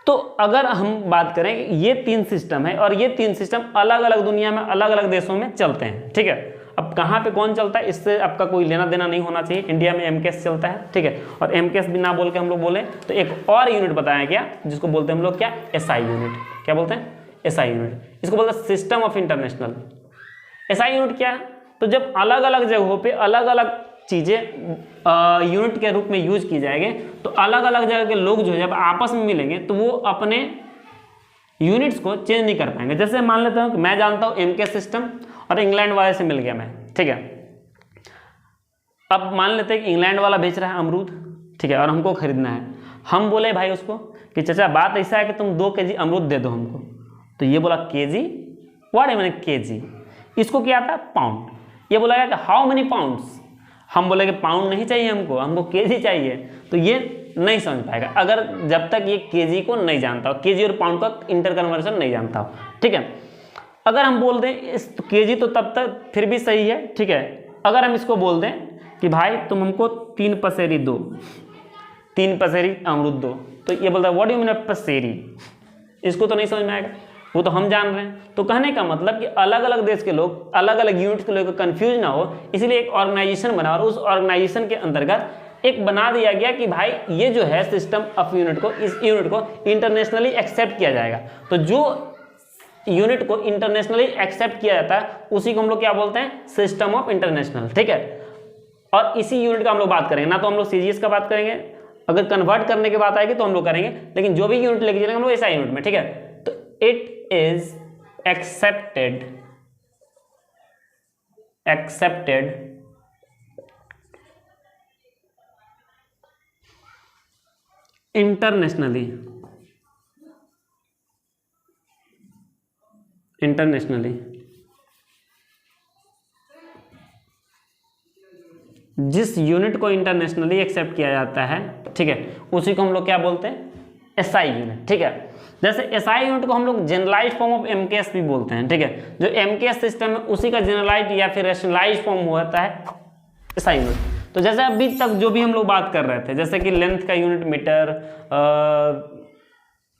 तो अगर हम बात करें, ये 3 सिस्टम है और ये 3 सिस्टम अलग अलग दुनिया में अलग अलग देशों में चलते हैं, ठीक है। अब कहाँ पे कौन चलता है इससे आपका कोई लेना देना नहीं होना चाहिए। इंडिया में MKS चलता है, ठीक है, और MKS भी ना बोल के हम लोग बोले तो एक और यूनिट बताया गया जिसको बोलते हैं हम लोग क्या, SI यूनिट। क्या बोलते हैं, SI यूनिट। इसको बोलते हैं system of international. SI unit क्या है, तो जब अलग अलग जगहों पे अलग अलग चीज़ें यूनिट के रूप में यूज की जाएंगे तो अलग अलग जगह के लोग जो है जब आपस में मिलेंगे तो वो अपने यूनिट्स को चेंज नहीं कर पाएंगे। जैसे मान लेता हूँ कि मैं जानता हूँ MKS सिस्टम और इंग्लैंड वाले से मिल गया मैं, ठीक है। अब मान लेते हैं कि इंग्लैंड वाला बेच रहा है अमरूद, ठीक है, और हमको खरीदना है। हम बोले भाई उसको कि चाचा बात ऐसा है कि तुम 2 kg अमरूद दे दो हमको। तो ये बोला केजी, व्हाट है मैंने केजी, इसको क्या आता है पाउंड। ये बोला कि हाउ मेनी पाउंड्स, हम बोले कि पाउंड नहीं चाहिए हमको केजी चाहिए। तो ये नहीं समझ पाएगा अगर जब तक ये केजी को नहीं जानता हो, केजी और पाउंड का इंटर कन्वर्जन नहीं जानता हो, ठीक है। अगर हम बोल दें इस केजी तो तब तक फिर भी सही है, ठीक है। अगर हम इसको बोल दें कि भाई तुम हमको 3 पसेरी दो, 3 पसेरी अमरूद दो, तो ये बोलता है व्हाट यू मीन पसेरी, इसको तो नहीं समझ में आएगा, वो तो हम जान रहे हैं। तो कहने का मतलब कि अलग अलग देश के लोग अलग अलग यूनिट्स को लेकर कंफ्यूज ना हो, इसलिए एक ऑर्गेनाइजेशन बना और उस ऑर्गेनाइजेशन के अंतर्गत एक बना दिया गया कि भाई ये जो है सिस्टम ऑफ यूनिट को, इस यूनिट को इंटरनेशनली एक्सेप्ट किया जाएगा। तो जो यूनिट को इंटरनेशनली एक्सेप्ट किया जाता है उसी को हम लोग क्या बोलते हैं, सिस्टम ऑफ इंटरनेशनल, ठीक है। और इसी यूनिट का हम लोग बात करेंगे, ना तो हम लोग CGS का बात करेंगे, अगर कन्वर्ट करने की बात आएगी तो हम लोग करेंगे, लेकिन जो भी यूनिट लेके चलेंगे हम लोग ऐसा यूनिट में, ठीक है। तो इट इज accepted internationally जिस यूनिट को इंटरनेशनली एक्सेप्ट किया जाता है, ठीक है, उसी को हम लोग क्या बोलते हैं, SI यूनिट, ठीक है। जैसे SI यूनिट को हम लोग जनरलाइज्ड फॉर्म ऑफ MKS भी बोलते हैं, ठीक है। जो MKS सिस्टम है उसी का जनरलाइज्ड या फिर रैशनलाइज्ड फॉर्म होता है SI यूनिट। तो जैसे अभी तक जो भी हम लोग बात कर रहे थे, जैसे कि लेंथ का यूनिट मीटर,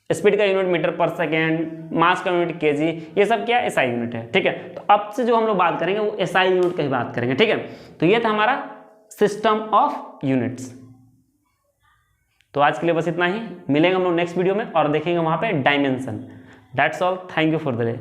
स्पीड का यूनिट मीटर पर सेकेंड, मास का यूनिट केजी, ये सब क्या SI यूनिट है, ठीक है। तो अब से जो हम लोग बात करेंगे वो SI यूनिट की बात करेंगे, ठीक है। तो ये था हमारा सिस्टम ऑफ यूनिट्स। तो आज के लिए बस इतना ही, मिलेंगे हम लोग नेक्स्ट वीडियो में और देखेंगे वहां पे dimension. That's all, thank you for the day.